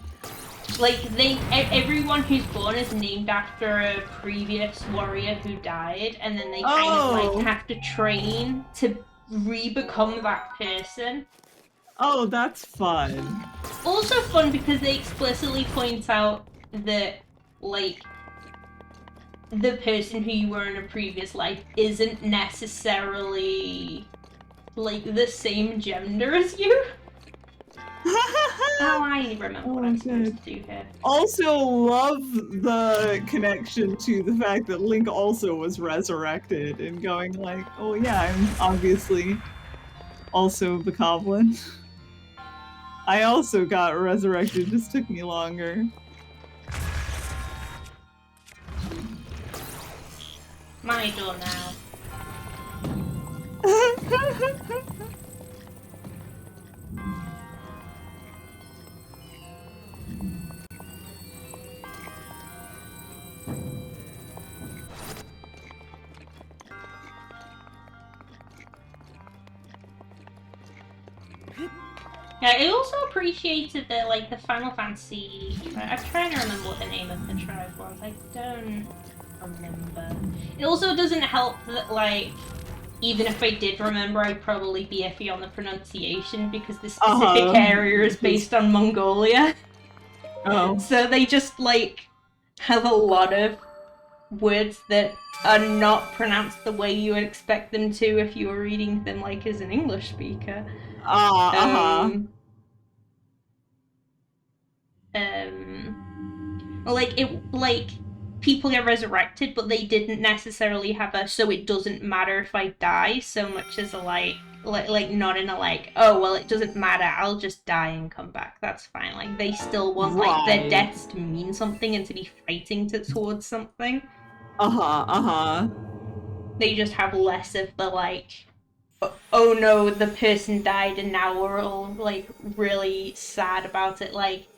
everyone who's born is named after a previous warrior who died, and then they kind of like have to train to re-become that person. Oh, that's fun. Also fun because they explicitly point out that like the person who you were in a previous life isn't necessarily like the same gender as you. Oh, I remember what I'm supposed to do here. Also love the connection to the fact that Link also was resurrected and going like, oh yeah, I'm obviously also Bokoblin. I also got resurrected, just took me longer. My door now. Yeah, I also appreciated that, like, the Final Fantasy... I'm trying to remember what the name of the tribe was. I don't... remember. It also doesn't help that, like, even if I did remember, I'd probably be iffy on the pronunciation because the specific area is based on Mongolia. Oh. So they just, like, have a lot of words that are not pronounced the way you would expect them to if you were reading them, like, as an English speaker. Like, people get resurrected, but they didn't necessarily have a so it doesn't matter if I die so much as a like not in a like, oh well it doesn't matter, I'll just die and come back. That's fine. Like they still want like their deaths to mean something and to be fighting towards something. They just have less of the like, oh no, the person died and now we're all like really sad about it. Like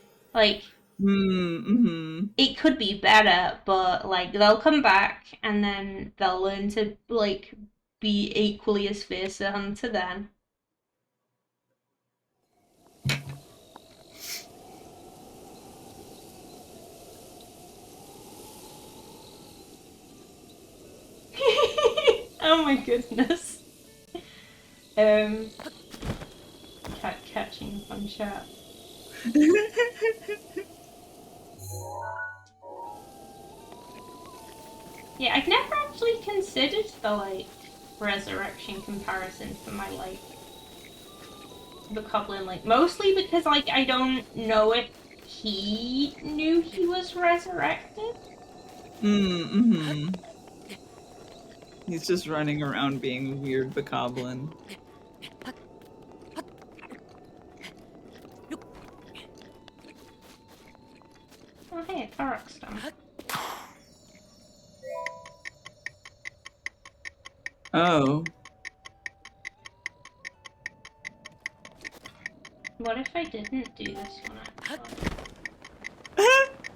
it could be better, but like they'll come back and then they'll learn to like be equally as fierce a hunter then. Oh my goodness. Cat catching fun chat. Yeah, I've never actually considered the like resurrection comparison for my like the Goblin, like mostly because like I don't know if he knew he was resurrected. He's just running around being weird bokoblin. Oh hey, a Korok stone. Oh. What if I didn't do this one actually?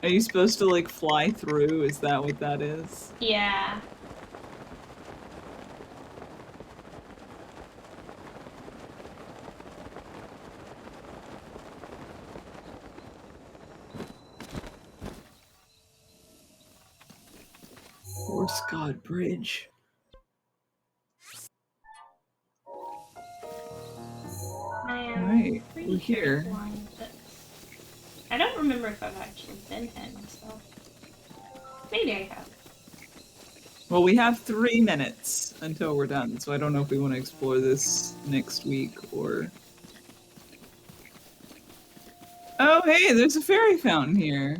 Are you supposed to like fly through? Is that what that is? Yeah. Horse God Bridge. Right, we're here. I don't remember if I've actually been here myself. Maybe I have. Well, we have 3 minutes until we're done, so I don't know if we want to explore this next week or... Oh, hey, there's a fairy fountain here.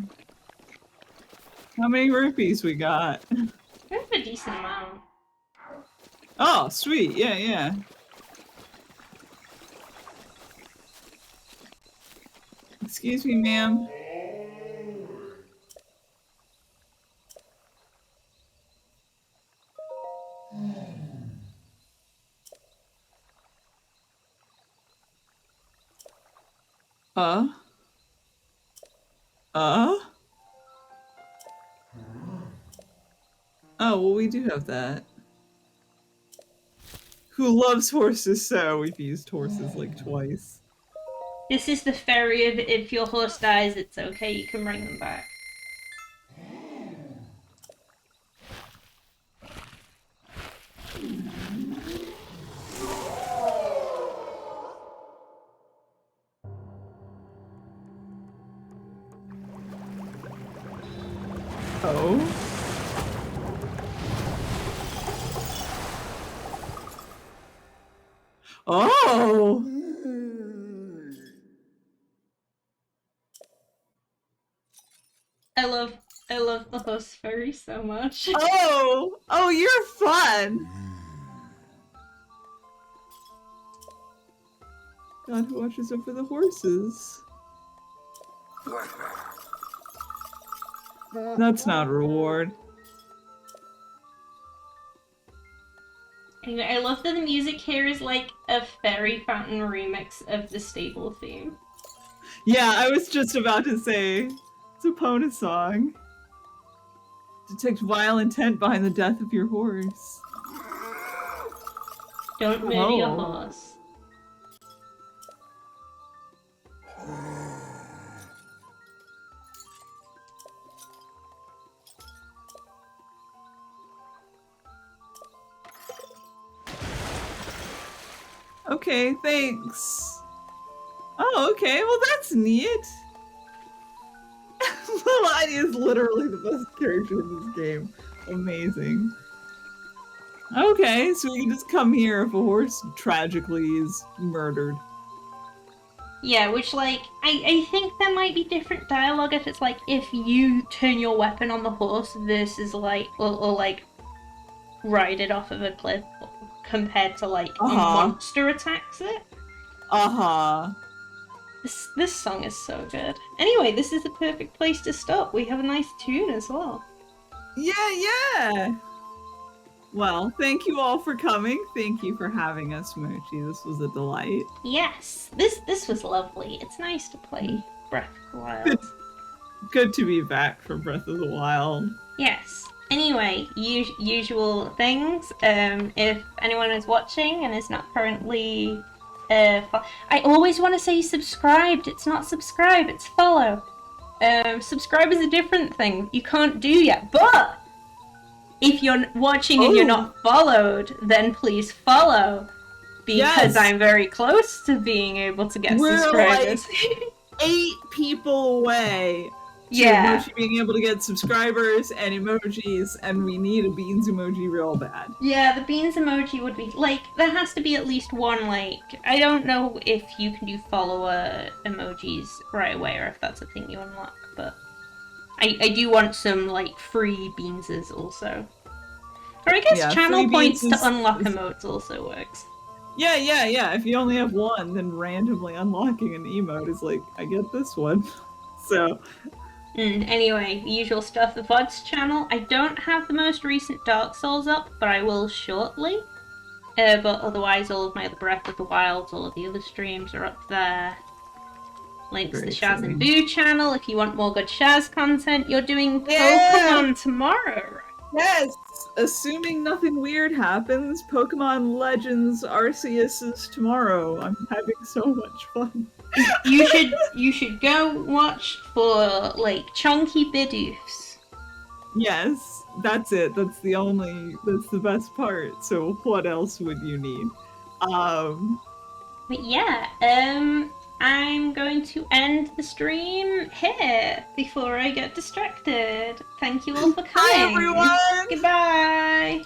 How many rupees we got? We have a decent amount. Oh, sweet. Yeah, yeah. Excuse me, ma'am. Oh, well, we do have that. Who loves horses so? We've used horses like twice. This is the fairy of if your horse dies, it's okay, you can bring them back. Oh? Oh! I love the horse fairy so much. Oh! Oh, you're fun! God who watches over the horses. That's not a reward. Anyway, I love that the music here is like a fairy fountain remix of the stable theme. Yeah, I was just about to say, it's a Pona song. Detect vile intent behind the death of your horse. Don't murder your horse. Okay, thanks. Oh, okay, well that's neat. Melania is literally the best character in this game. Amazing. Okay, so we can just come here if a horse tragically is murdered. Yeah, which, like, I think there might be different dialogue if it's like, if you turn your weapon on the horse versus, like, or like, ride it off of a cliff compared to, like, a monster attacks it. This song is so good. Anyway, this is the perfect place to stop. We have a nice tune as well. Yeah. Well, thank you all for coming. Thank you for having us, Mochi. This was a delight. Yes, this was lovely. It's nice to play Breath of the Wild. Good to be back from Breath of the Wild. Yes. Anyway, usual things. If anyone is watching and is not currently, I always want to say subscribed. It's not subscribe. It's follow. Subscribe is a different thing. You can't do yet, but if you're watching and you're not followed, then please follow. Because I'm very close to being able to get subscribers. Like 8 people away to Mochi being able to get subscribers and emojis, and we need a beans emoji real bad. Yeah, the beans emoji would be, like, there has to be at least one, like, I don't know if you can do follower emojis right away or if that's a thing you unlock, but I do want some, like, free beanses also. Or I guess channel points to unlock emotes also works. Yeah. If you only have one, then randomly unlocking an emote is like, I get this one. So. Anyway, the usual stuff. The VODs channel. I don't have the most recent Dark Souls up, but I will shortly. But otherwise, all of my other Breath of the Wilds, all of the other streams are up there. Links to the Shaz and Boo channel if you want more good Shaz content. You're doing Pokemon tomorrow, right? Yes! Assuming nothing weird happens, Pokemon Legends Arceus is tomorrow. I'm having so much fun. You should go watch for, like, chunky Bidoofs. Yes, that's it. That's the best part. So what else would you need? But yeah, I'm going to end the stream here before I get distracted. Thank you all for coming. Bye, everyone! Goodbye!